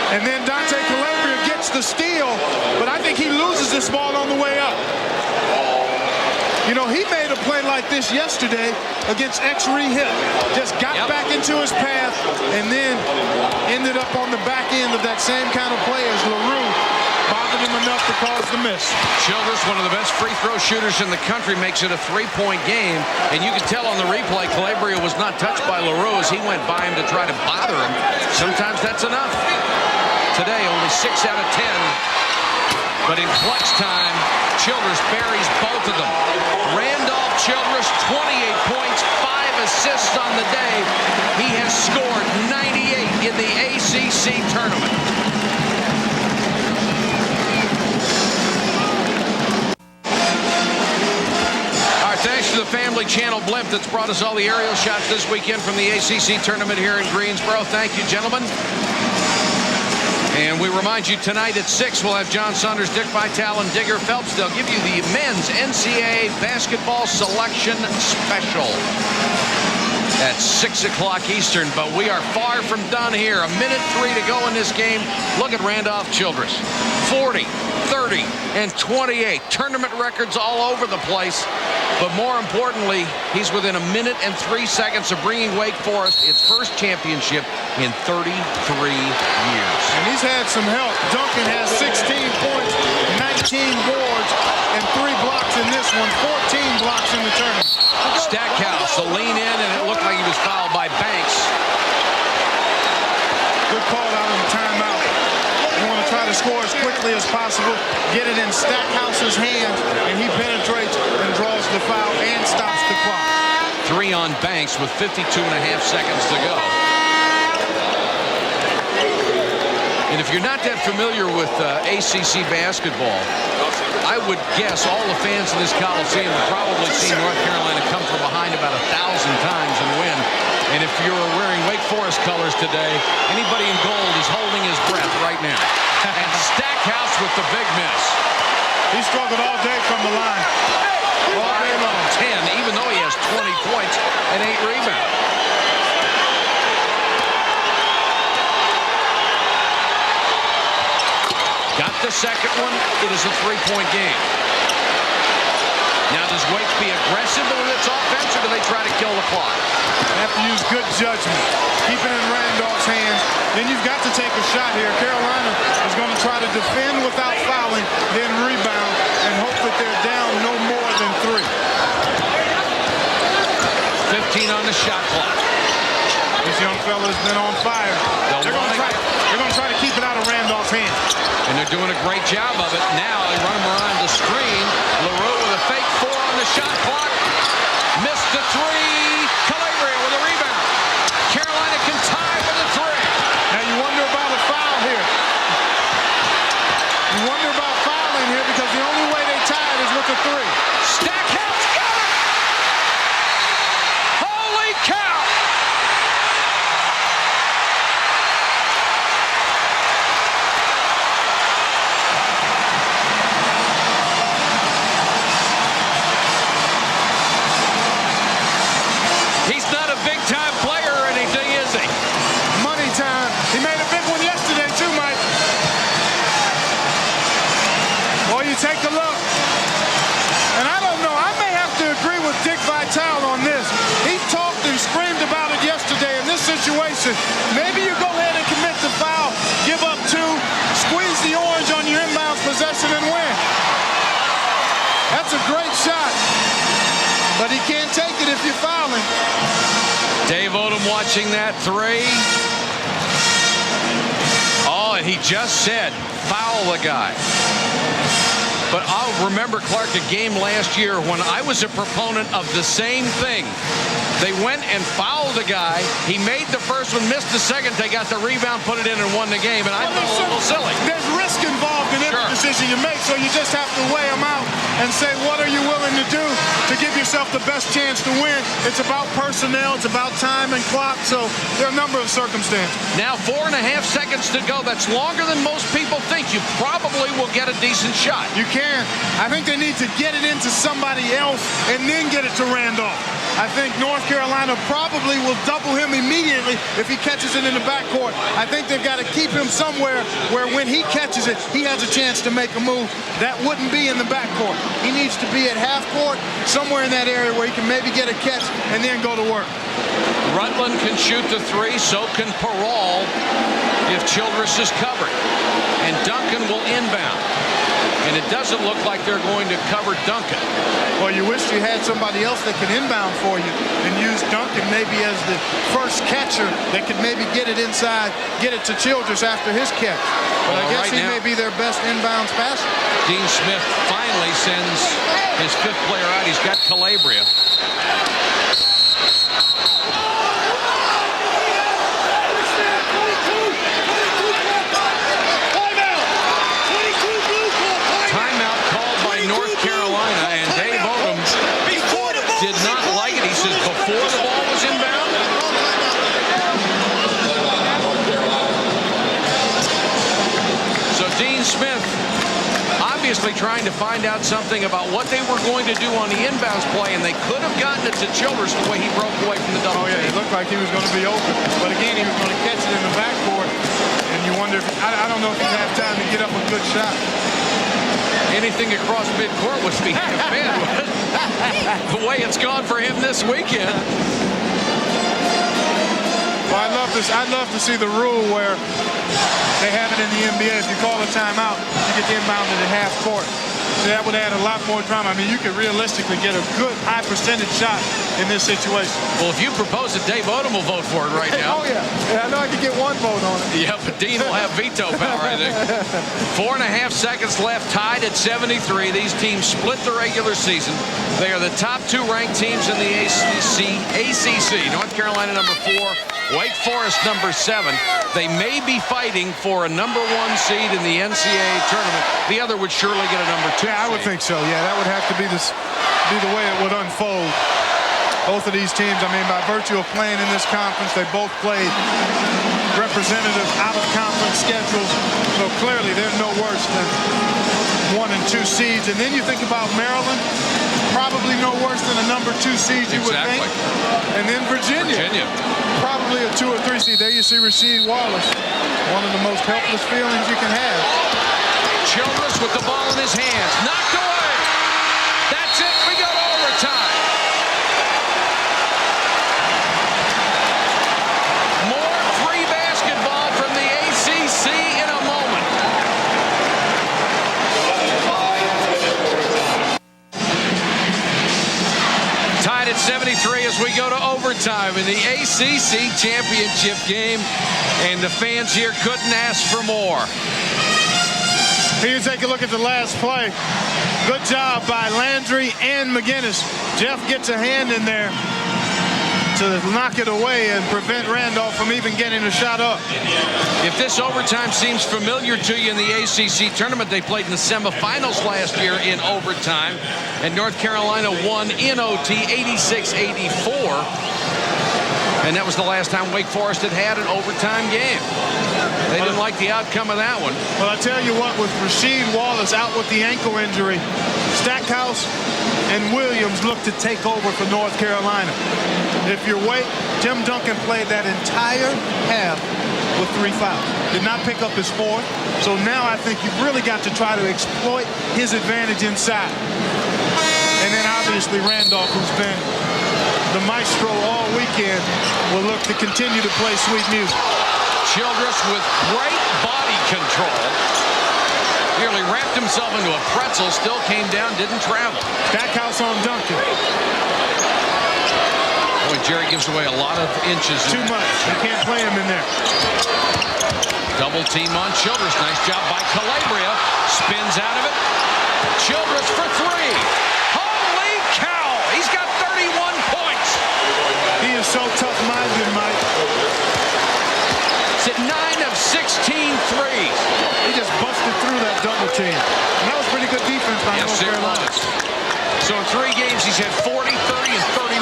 [SPEAKER 8] And then Dante Calabria gets the steal, but I think he loses this ball on the way up. You know, he made a play like this yesterday against Exree Hill. Just got back into his path and then ended up on the back end of that same kind of play as LaRue bothered him enough to cause the miss.
[SPEAKER 7] Childress, one of the best free throw shooters in the country, makes it a 3-point game. And you can tell on the replay, Calabria was not touched by LaRue as he went by him to try to bother him. Sometimes that's enough. Today, only 6 out of 10. But in clutch time, Childress buries both of them. Randolph Childress, 28 points, 5 assists on the day. He has scored 98 in the ACC tournament. All right, thanks to the Family Channel blimp that's brought us all the aerial shots this weekend from the ACC tournament here in Greensboro. Thank you, gentlemen. And we remind you, tonight at 6, we'll have John Saunders, Dick Vitale, and Digger Phelps. They'll give you the men's NCAA basketball selection special at 6 o'clock Eastern. But we are far from done here. 1:03 to go in this game. Look at Randolph Childress. 40, 30, and 28. Tournament records all over the place. But more importantly, he's within 1 minute and 3 seconds of bringing Wake Forest its first championship in 33 years.
[SPEAKER 8] And he's had some help. Duncan has 16 points, 19 boards, and 3 blocks in this one, 14 blocks in the tournament.
[SPEAKER 7] Stackhouse, the lean in, and it looked like he was fouled by Banks.
[SPEAKER 8] Good call out on the timeout. You want to try to score as quickly as possible, get it in Stackhouse's hands, and he penetrates and draws the foul and stops the clock.
[SPEAKER 7] 3 on Banks with 52.5 seconds to go. And if you're not that familiar with ACC basketball, I would guess all the fans in this Coliseum have probably seen North Carolina come from behind about 1,000 times and win. And if you're wearing Wake Forest colors today, anybody in gold is holding his breath right now. And Stackhouse with the big miss.
[SPEAKER 8] He struggled all day from the line. All day long.
[SPEAKER 7] 10, even though he has 20 points and 8 rebounds. Got the second one. It is a 3-point game. Now, does Wake be aggressive with its offense, or do they try to kill the clock?
[SPEAKER 8] They have to use good judgment. Keep it in Randolph's hands. Then you've got to take a shot here. Carolina is going to try to defend without fouling, then rebound, and hope that they're down no more than 3.
[SPEAKER 7] 15 on the shot clock.
[SPEAKER 8] This young fella's been on fire. They're going to try to keep it out of Randolph's hands.
[SPEAKER 7] And they're doing a great job of it. Now they run him around the screen. LaRue with a fake 4 on the shot clock. Missed the 3. Calabria with a rebound. Carolina can tie with a 3.
[SPEAKER 8] Now you wonder about a foul here. You wonder about fouling here because the only way they tied is with a 3.
[SPEAKER 7] Stackhouse got it! Holy cow! He's not a big-time player or anything, is he?
[SPEAKER 8] Money time. He made a big one yesterday, too, Mike. Well, you take a look. And I don't know. I may have to agree with Dick Vitale on this. He talked and screamed about it yesterday in this situation. Maybe you go ahead and commit the foul, give up 2, squeeze the orange on your inbounds possession and win. That's a great shot. But he can't take it if you're fouling.
[SPEAKER 7] Dave Odom watching that 3. Oh, and he just said, foul the guy. But I'll remember, Clark, a game last year when I was a proponent of the same thing. They went and fouled the guy. He made the first one, missed the second. They got the rebound, put it in, and won the game. And I thought it was a little silly.
[SPEAKER 8] There's risk involved in every decision you make, so you just have to weigh them out and and say, what are you willing to do to give yourself the best chance to win? It's about personnel. It's about time and clock. So there are a number of circumstances.
[SPEAKER 7] Now 4.5 seconds to go. That's longer than most people think. You probably will get a decent shot.
[SPEAKER 8] You can. I think they need to get it into somebody else and then get it to Randolph. I think North Carolina probably will double him immediately if he catches it in the backcourt. I think they've got to keep him somewhere where when he catches it, he has a chance to make a move. That wouldn't be in the backcourt. He needs to be at half court, somewhere in that area where he can maybe get a catch and then go to work.
[SPEAKER 7] Rutland can shoot the three, so can Perall if Childress is covered. And Duncan will inbound. And it doesn't look like they're going to cover Duncan.
[SPEAKER 8] Well, you wish you had somebody else that can inbound for you and use Duncan maybe as the first catcher that could maybe get it inside, get it to Childress after his catch. But I guess he may be their best inbounds passer.
[SPEAKER 7] Dean Smith finally sends his fifth player out. He's got Calabria. Smith obviously trying to find out something about what they were going to do on the inbounds play, and they could have gotten it to Childress the way he broke away from the double team.
[SPEAKER 8] It looked like he was going to be open, but again, he was going to catch it in the backcourt, and you wonder if I don't know if he'd have time to get up a good shot.
[SPEAKER 7] Anything across midcourt would be the way it's gone for him this weekend.
[SPEAKER 8] Well, I'd love to see the rule where they have it in the NBA. If you call a timeout, you get inbounded at half court. So that would add a lot more drama. I mean, you could realistically get a good high percentage shot in this situation.
[SPEAKER 7] Well, if you propose it, Dave Odom will vote for it right now.
[SPEAKER 8] Oh, yeah. I know I could get one vote on it.
[SPEAKER 7] Yeah, but Dean will have veto power, I think. 4.5 seconds left, tied at 73. These teams split the regular season. They are the top two ranked teams in the ACC. North Carolina number 4, Wake Forest number 7. They may be fighting for a number 1 seed in the NCAA tournament. The other would surely get a number 2
[SPEAKER 8] Yeah, I would think so. Yeah, that would have to be the way it would unfold. Both of these teams, I mean, by virtue of playing in this conference, they both played representative out-of-conference schedules. So clearly, they're no worse than 1 and 2 seeds. And then you think about Maryland, probably no worse than a number 2 seed, you would think. And then Virginia. Probably a 2 or 3 seed. There you see Rasheed Wallace. One of the most helpless feelings you can have.
[SPEAKER 7] Childress with the ball in his hands. Knocked away. That's it. We go to overtime. More free basketball from the ACC in a moment. Tied at 73 as we go to overtime in the ACC championship game. And the fans here couldn't ask for more.
[SPEAKER 8] Here you take a look at the last play. Good job by Landry and McGinnis. Jeff gets a hand in there to knock it away and prevent Randolph from even getting a shot up.
[SPEAKER 7] If this overtime seems familiar to you in the ACC tournament, they played in the semifinals last year in overtime, and North Carolina won in OT 86-84. And that was the last time Wake Forest had an overtime game. They didn't like the outcome of that one.
[SPEAKER 8] Well, I tell you what, with Rasheed Wallace out with the ankle injury, Stackhouse and Williams look to take over for North Carolina. If you're Wake, Tim Duncan played that entire half with 3 fouls. Did not pick up his 4th. So now I think you've really got to try to exploit his advantage inside. And then obviously Randolph, who's been the maestro all weekend, will look to continue to play sweet music.
[SPEAKER 7] Childress with great body control. Nearly wrapped himself into a pretzel, still came down, didn't travel.
[SPEAKER 8] Stackhouse on Duncan.
[SPEAKER 7] Boy, Jerry gives away a lot of inches.
[SPEAKER 8] Too much. They can't play him in there.
[SPEAKER 7] Double team on Childress. Nice job by Calabria. Spins out of it. Childress for 3. Holy cow! He's got 31 points.
[SPEAKER 8] He is so tough-minded, Mike.
[SPEAKER 7] It's at 9 of 16 threes.
[SPEAKER 8] He just busted through that double team. And that was pretty good defense by North Carolina.
[SPEAKER 7] Yes, it was. So in 3 games, he's had 40, 30, and 31.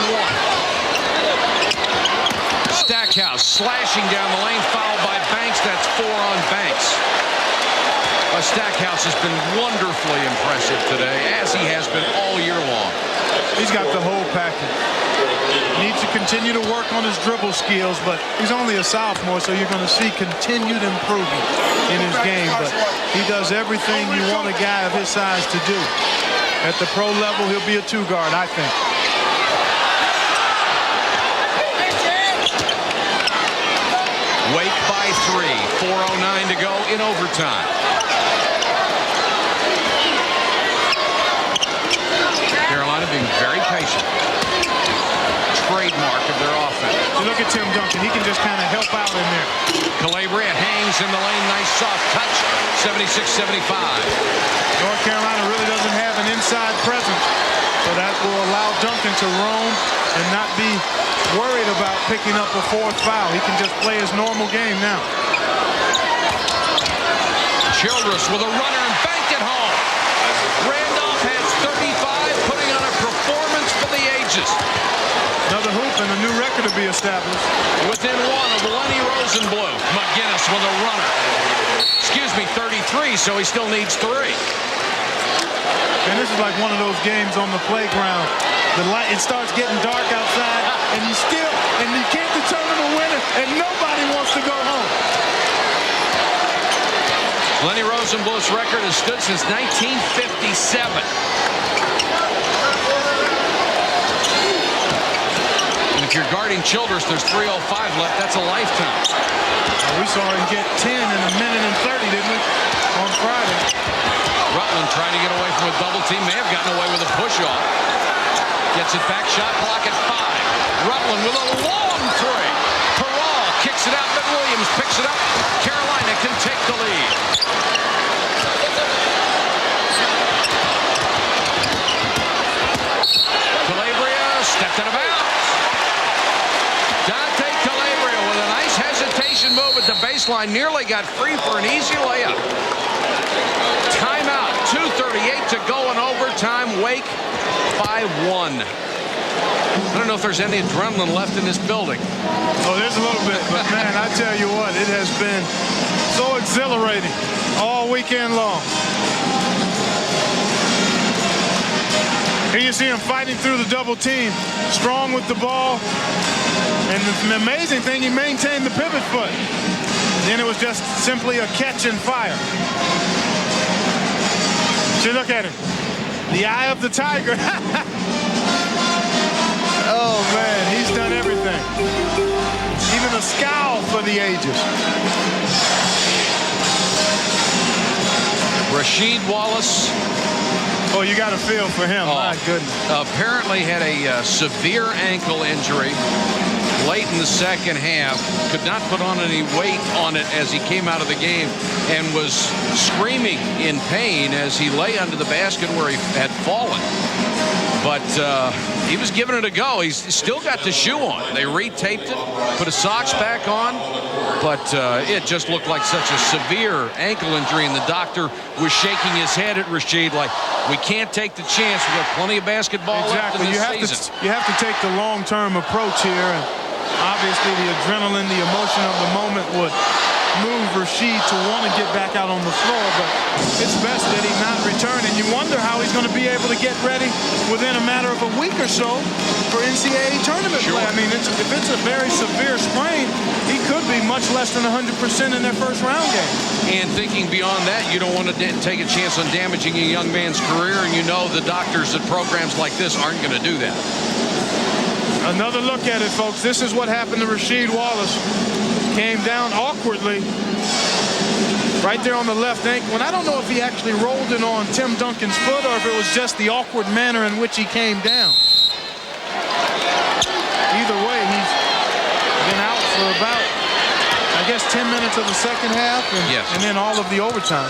[SPEAKER 7] Stackhouse slashing down the lane, fouled by Banks. That's 4 on Banks. Stackhouse has been wonderfully impressive today, as he has been all year long.
[SPEAKER 8] He's got the whole package. Needs to continue to work on his dribble skills, but he's only a sophomore, so you're going to see continued improvement in his game. But he does everything you want a guy of his size to do. At the pro level, he'll be a 2-guard, I think.
[SPEAKER 7] Wake by 3, 4:09 to go in overtime. Carolina being very patient. Trademark of their offense.
[SPEAKER 8] You look at Tim Duncan. He can just kind of help out in there.
[SPEAKER 7] Calabria hangs in the lane. Nice soft touch. 76-75.
[SPEAKER 8] North Carolina really doesn't have an inside presence, so that will allow Duncan to roam and not be worried about picking up a 4th foul. He can just play his normal game now.
[SPEAKER 7] Childress with a runner and banked it home. Randolph has 35, putting on a performance for the ages.
[SPEAKER 8] Another hoop and a new record to be established.
[SPEAKER 7] Within 1 of Lenny Rosenblum. McGinnis with a runner. Excuse me, 33, so he still needs 3.
[SPEAKER 8] And this is like one of those games on the playground. The light, it starts getting dark outside, and you can't determine a winner, and nobody wants to go home.
[SPEAKER 7] Lenny Rosenblum's record has stood since 1957. And if you're guarding Childress, there's 3:05 left. That's a lifetime.
[SPEAKER 8] We saw him get 10 in a minute and 30, didn't we, on Friday?
[SPEAKER 7] Rutland trying to get away from a double team. May have gotten away with a push-off. Gets it back. Shot clock at 5. Rutland with a long 3. Peral kicks it out, but Williams picks it up. Carolina can take the lead. Calabria stepped out of bounds. Dante Calabria with a nice hesitation move at the baseline. Nearly got free for an easy layup. Timeout. 2:38 to go in overtime. Wake by 1. I don't know if there's any adrenaline left in this building.
[SPEAKER 8] Oh, there's a little bit, but man, I tell you what, it has been so exhilarating all weekend long. Here you see him fighting through the double team, strong with the ball, and the amazing thing, he maintained the pivot foot. Then it was just simply a catch and fire. See, look at him. The eye of the tiger. Oh, man, he's done everything. Even a scowl for the ages.
[SPEAKER 7] Rasheed Wallace.
[SPEAKER 8] Oh, you got a feel for him. My goodness.
[SPEAKER 7] Apparently had a severe ankle injury late in the second half. Could not put on any weight on it as he came out of the game and was screaming in pain as he lay under the basket where he had fallen. But he was giving it a go. He's still got the shoe on. They retaped it, put his socks back on, but it just looked like such a severe ankle injury, and the doctor was shaking his head at Rasheed like, we can't take the chance. We've got plenty of basketball left in this season.
[SPEAKER 8] You have to take the long-term approach here, and obviously the adrenaline, the emotion of the moment would move Rasheed to want to get back out on the floor, but it's best that he not return, and you wonder how he's going to be able to get ready within a matter of a week or so for NCAA tournament play. I mean, if it's a very severe sprain, he could be much less than 100% in their first round game.
[SPEAKER 7] And thinking beyond that, you don't want to take a chance on damaging a young man's career, and you know the doctors at programs like this aren't going to do that.
[SPEAKER 8] Another look at it, folks. This is what happened to Rasheed Wallace. Came down awkwardly right there on the left ankle. And I don't know if he actually rolled it on Tim Duncan's foot or if it was just the awkward manner in which he came down. Either way, he's been out for about, I guess, 10 minutes of the second half and then all of the overtime.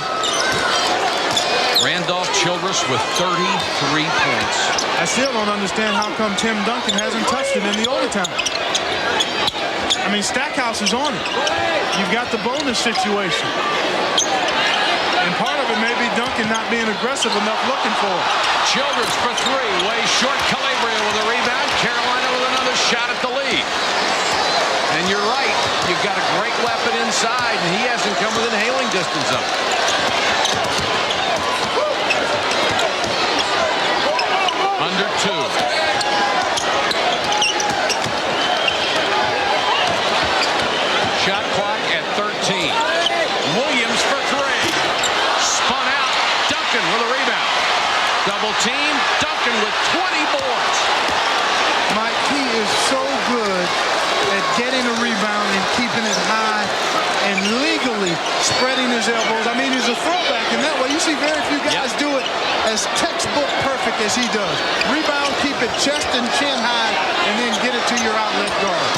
[SPEAKER 7] Randolph Childress with 33 points.
[SPEAKER 8] I still don't understand how come Tim Duncan hasn't touched it in the overtime. I mean, Stackhouse is on it. You've got the bonus situation. And part of it may be Duncan not being aggressive enough looking for it.
[SPEAKER 7] Childress for three, way short. Calabria with a rebound. Carolina with another shot at the lead. And you're right, you've got a great weapon inside, and he hasn't come within hailing distance of it. Under two. Shot clock at 13. Williams for three. Spun out. Duncan with a rebound. Double team. Duncan with 20 boards.
[SPEAKER 8] Mike, he is so good at getting a rebound and keeping it high and legally spreading his elbows. I mean, he's a throwback in that way. You see very few guys do it as textbook perfect as he does. Rebound, keep it chest and chin high, and then get it to your outlet guard.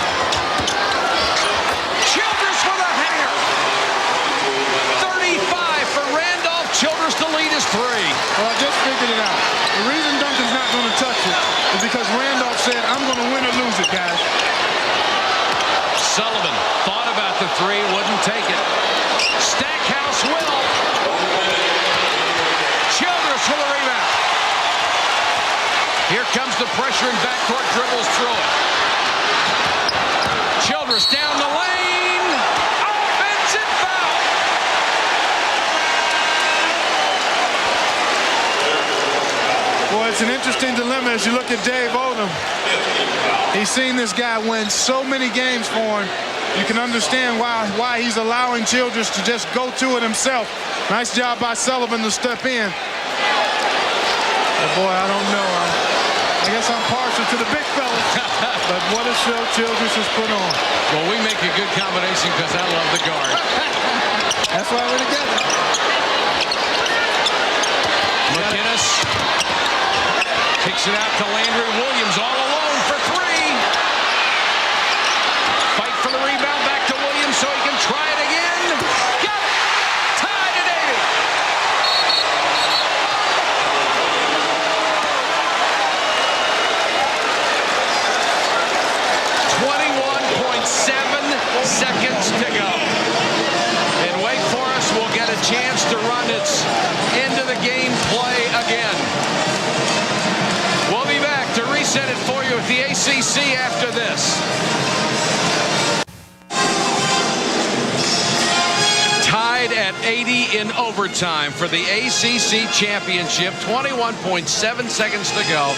[SPEAKER 7] Childress with a hanger. 35 for Randolph Childress to lead his three.
[SPEAKER 8] Well, I just figured it out. The reason Duncan's not going to touch it is because Randolph said, I'm going to win or lose it, guys.
[SPEAKER 7] Sullivan thought about the three, wouldn't take it. Stackhouse will. Childress with a rebound. Here comes the pressure and backcourt dribbles through it. Childress down the lane. Offensive foul.
[SPEAKER 8] Boy, it's an interesting dilemma as you look at Dave Odom. He's seen this guy win so many games for him. You can understand why he's allowing Childress to just go to it himself. Nice job by Sullivan to step in. But boy, I don't know. I guess I'm partial to the big fella. But what a show Childress has put on.
[SPEAKER 7] Well, we make a good combination because I love the guard.
[SPEAKER 8] That's why we're together.
[SPEAKER 7] McInnes kicks it out to Landry Williams all alone for three. Fight for the rebound back to Williams so he can try it again. Got it. Tied at 21.7 seconds to go. And Wake Forest will get a chance to run its end of the game play again. We'll be back to reset it for you at the ACC after this. Tied at 80 in overtime for the ACC championship. 21.7 seconds to go.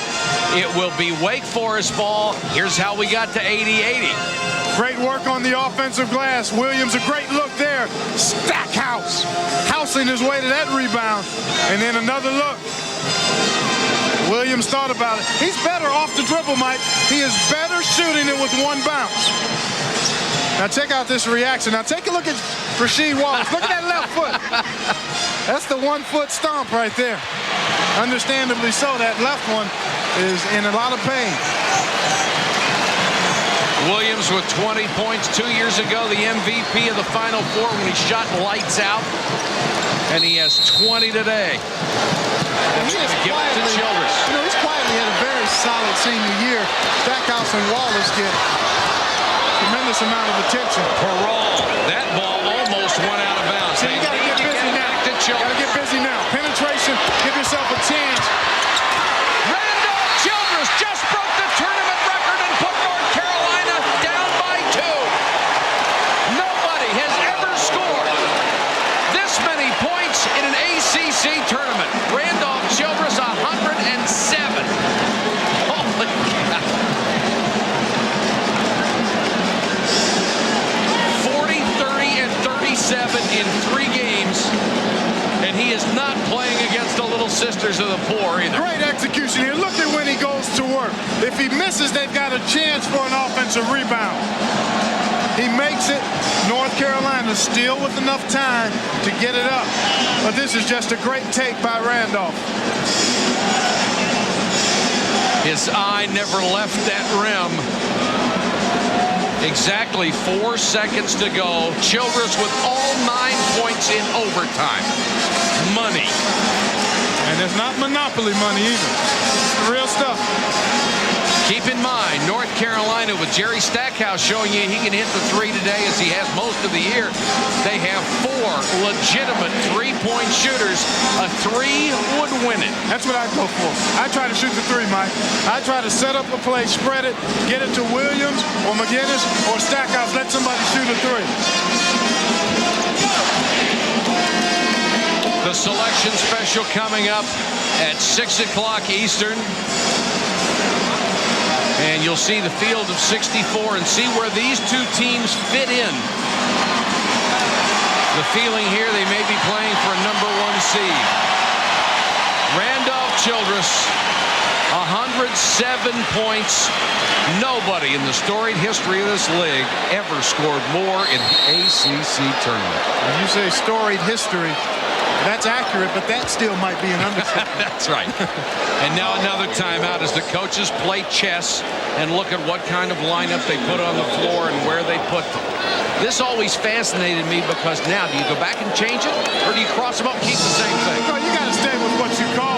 [SPEAKER 7] It will be Wake Forest ball. Here's how we got to 80-80.
[SPEAKER 8] Great work on the offensive glass. Williams, a great look there. Stackhouse housing his way to that rebound. And then another look. Williams thought about it. He's better off the dribble, Mike. He is better shooting it with one bounce. Now check out this reaction. Now take a look at Rasheed Wallace. Look at that left foot. That's the 1 foot stomp right there. Understandably so, that left one is in a lot of pain.
[SPEAKER 7] Williams with 20 points 2 years ago, the MVP of the Final Four when he shot lights out. And he has 20 today.
[SPEAKER 8] And he has
[SPEAKER 7] give it to Childress.
[SPEAKER 8] You know, he's quietly had a very solid senior year. Stackhouse and Wallace get tremendous amount of attention.
[SPEAKER 7] Parole. That ball almost went out of bounds.
[SPEAKER 8] So you got to get busy now. Got to get busy now. Penetration. Give yourself a chance.
[SPEAKER 7] Randolph Childress just broke the tournament record and put North Carolina down by 2. Nobody has ever scored this many points in an ACC tournament. Randolph Childress 107. Holy cow. 40, 30, and 37 in 3 games. And he is not playing against the Little Sisters of the Poor either.
[SPEAKER 8] Great execution here. Look at when he goes to work. If he misses, they've got a chance for an offensive rebound. He makes it. North Carolina still with enough time to get it up. But this is just a great take by Randolph.
[SPEAKER 7] His eye never left that rim. Exactly 4 seconds to go. Childress with all 9 points in overtime. Money.
[SPEAKER 8] And it's not monopoly money either. It's real stuff.
[SPEAKER 7] Keep in mind, North Carolina, with Jerry Stackhouse showing you he can hit the three today as he has most of the year. They have 4 legitimate three-point shooters. A 3 would win it.
[SPEAKER 8] That's what I go for. I try to shoot the 3, Mike. I try to set up a play, spread it, get it to Williams or McGinnis or Stackhouse. Let somebody shoot a 3.
[SPEAKER 7] The selection special coming up at 6 o'clock Eastern. And you'll see the field of 64 and see where these two teams fit in. The feeling here, they may be playing for a #1 seed. Randolph Childress, 107 points. Nobody in the storied history of this league ever scored more in the ACC tournament.
[SPEAKER 8] When you say storied history, that's accurate, but that still might be an understatement.
[SPEAKER 7] That's right. And now another timeout as the coaches play chess and look at what kind of lineup they put on the floor and where they put them. This always fascinated me because now, do you go back and change it, or do you cross them up and keep the same thing?
[SPEAKER 8] Well, you got to stay with what you call,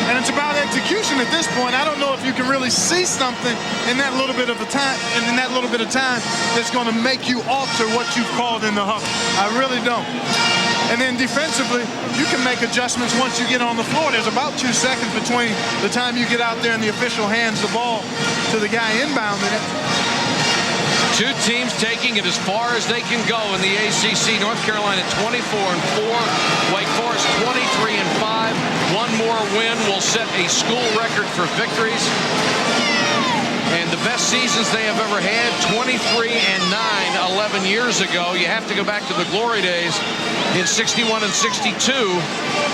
[SPEAKER 8] and it's about execution at this point. I don't know if you can really see something in that little bit of a time, and in that little bit of time that's going to make you alter what you've called in the huddle. I really don't. And then defensively, you can make adjustments once you get on the floor. There's about 2 seconds between the time you get out there and the official hands the ball to the guy inbounding it.
[SPEAKER 7] Two teams taking it as far as they can go in the ACC. North Carolina 24-4, Wake Forest 23-5. One more win will set a school record for victories. And the best seasons they have ever had, 23-9, 11 years ago. You have to go back to the glory days in 61 and 62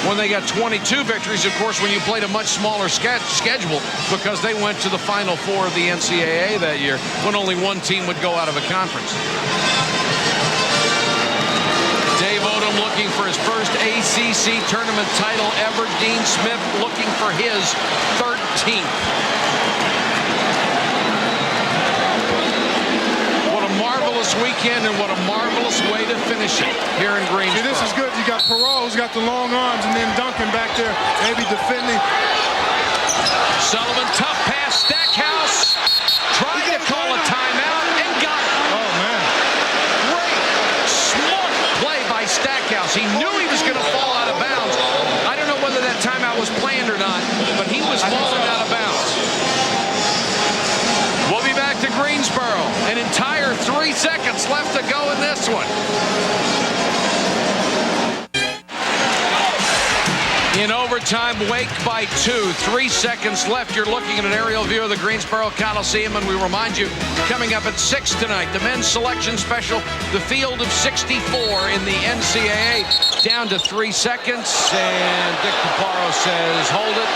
[SPEAKER 7] when they got 22 victories. Of course, when you played a much smaller schedule because they went to the Final Four of the NCAA that year when only one team would go out of a conference. Dave Odom looking for his first ACC tournament title ever. Dean Smith looking for his 13th. Marvelous weekend, and what a marvelous way to finish it here in Greensboro.
[SPEAKER 8] See, this is good. You got Perot, who's got the long arms, and then Duncan back there, maybe defending.
[SPEAKER 7] Sullivan, tough pass, Stackhouse, trying to call a timeout, and got it.
[SPEAKER 8] Oh, man.
[SPEAKER 7] Great, smart play by Stackhouse. He knew he was going to fall out of bounds. I don't know whether that timeout was planned or not, but he was falling out of bounds. We'll be back to Greensboro. An entire 3 seconds left to go in this one. In overtime, Wake by 2. 3 seconds left. You're looking at an aerial view of the Greensboro Coliseum, and we remind you, coming up at 6 tonight, the men's selection special, the field of 64 in the NCAA, down to 3 seconds, and Dick Caparo says, hold it.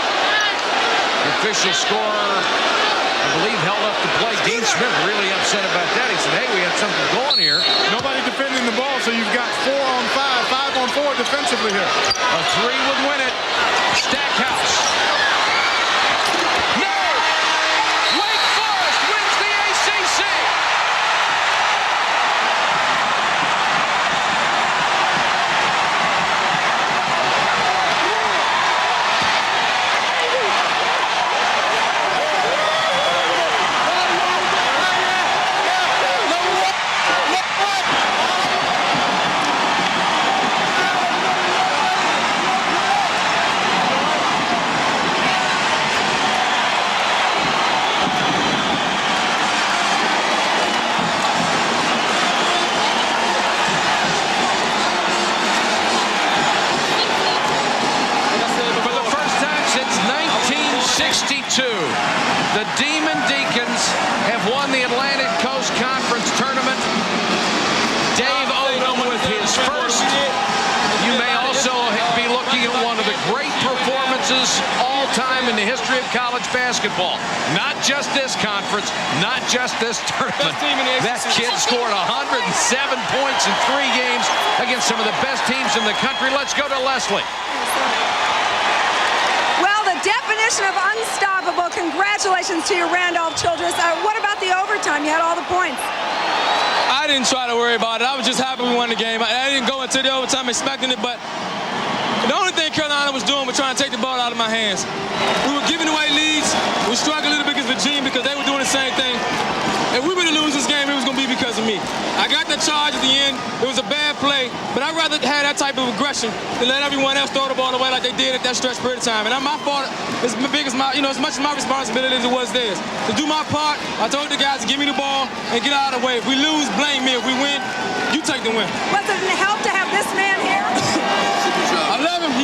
[SPEAKER 7] The official scorer, I believe, held up the play. Dean Smith really upset about that. He said, hey, we had something going here.
[SPEAKER 8] Nobody defending the ball, so you've got 4 on 5, 5 on 4 defensively here.
[SPEAKER 7] A 3 would win it. Stackhouse. No! Wake Forest wins the ACC! The Demon Deacons have won the Atlantic Coast Conference Tournament. Dave Odom with his first. You may also be looking at one of the great performances all time in the history of college basketball. Not just this conference, not just this tournament. That kid scored 107 points in 3 games against some of the best teams in the country. Let's go to Leslie.
[SPEAKER 14] Definition of unstoppable. Congratulations to your Randolph Childress. What about the overtime? You had all the points.
[SPEAKER 11] I didn't try to worry about it. I was just happy we won the game. I didn't go into the overtime expecting it, but the only thing Carolina was doing was trying to take the ball out of my hands. We were giving away leads. We struggled a little bit against Virginia because they were doing the same thing. if we were to lose this game, it was going to be because of me. I got the charge at the end. It was a bad play, but I'd rather have that type of aggression than let everyone else throw the ball away like they did at that stretch period of time. And my fault is as much as my responsibility as it was theirs. To do my part, I told the guys to give me the ball and get out of the way. If we lose, blame me. If we win, you take the win.
[SPEAKER 14] Was it a help to have this man here?
[SPEAKER 11] I love him.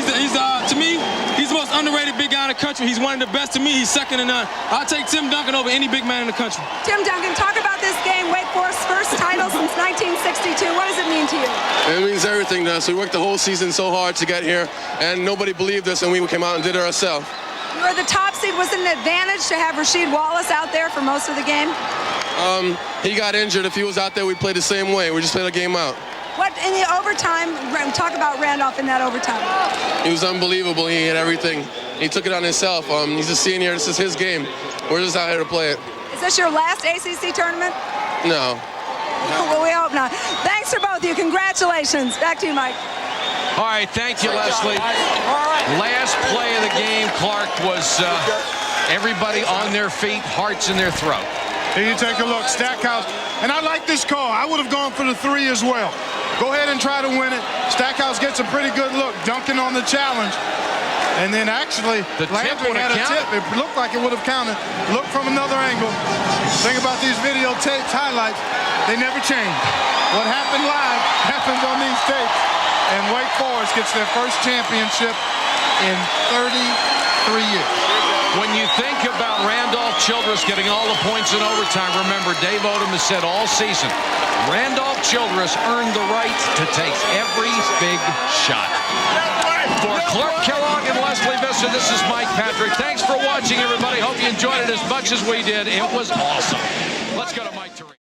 [SPEAKER 11] To me, he's the most underrated big guy in the country. He's one of the best to me. He's second to none. I'll take Tim Duncan over any big man in the country.
[SPEAKER 14] Tim Duncan, talk about this game. Wake Forest's first title since 1962. What does it mean to you?
[SPEAKER 15] It means everything to us. We worked the whole season so hard to get here, and nobody believed us, and we came out and did it ourselves.
[SPEAKER 14] You were the top seed. Was it an advantage to have Rasheed Wallace out there for most of the game?
[SPEAKER 15] He got injured. If he was out there, we'd play the same way. We just played a game out.
[SPEAKER 14] What, in the overtime, talk about Randolph in that overtime.
[SPEAKER 15] He was unbelievable. He hit everything. He took it on himself. He's a senior. This is his game. We're just out here to play it.
[SPEAKER 14] Is this your last ACC tournament?
[SPEAKER 15] No.
[SPEAKER 14] Well, we hope not. Thanks for both of you. Congratulations. Back to you, Mike.
[SPEAKER 7] All right, thank you, Leslie. Last play of the game, Clark, was everybody on their feet, hearts in their throat.
[SPEAKER 8] Here you take a look, Stackhouse. And I like this call. I would have gone for the 3 as well. Go ahead and try to win it. Stackhouse gets a pretty good look, dunking on the challenge. And then actually, Landry had a tip. It looked like it would have counted. Look from another angle. Think about these videotapes, highlights. They never change. What happened live happens on these tapes. And Wake Forest gets their first championship in 33 years.
[SPEAKER 7] When you think about Randolph Childress getting all the points in overtime, remember Dave Odom has said all season, Randolph Childress earned the right to take every big shot. For Clark Kellogg and Leslie Visser, this is Mike Patrick. Thanks for watching, everybody. Hope you enjoyed it as much as we did. It was awesome. Let's go to Mike Terry.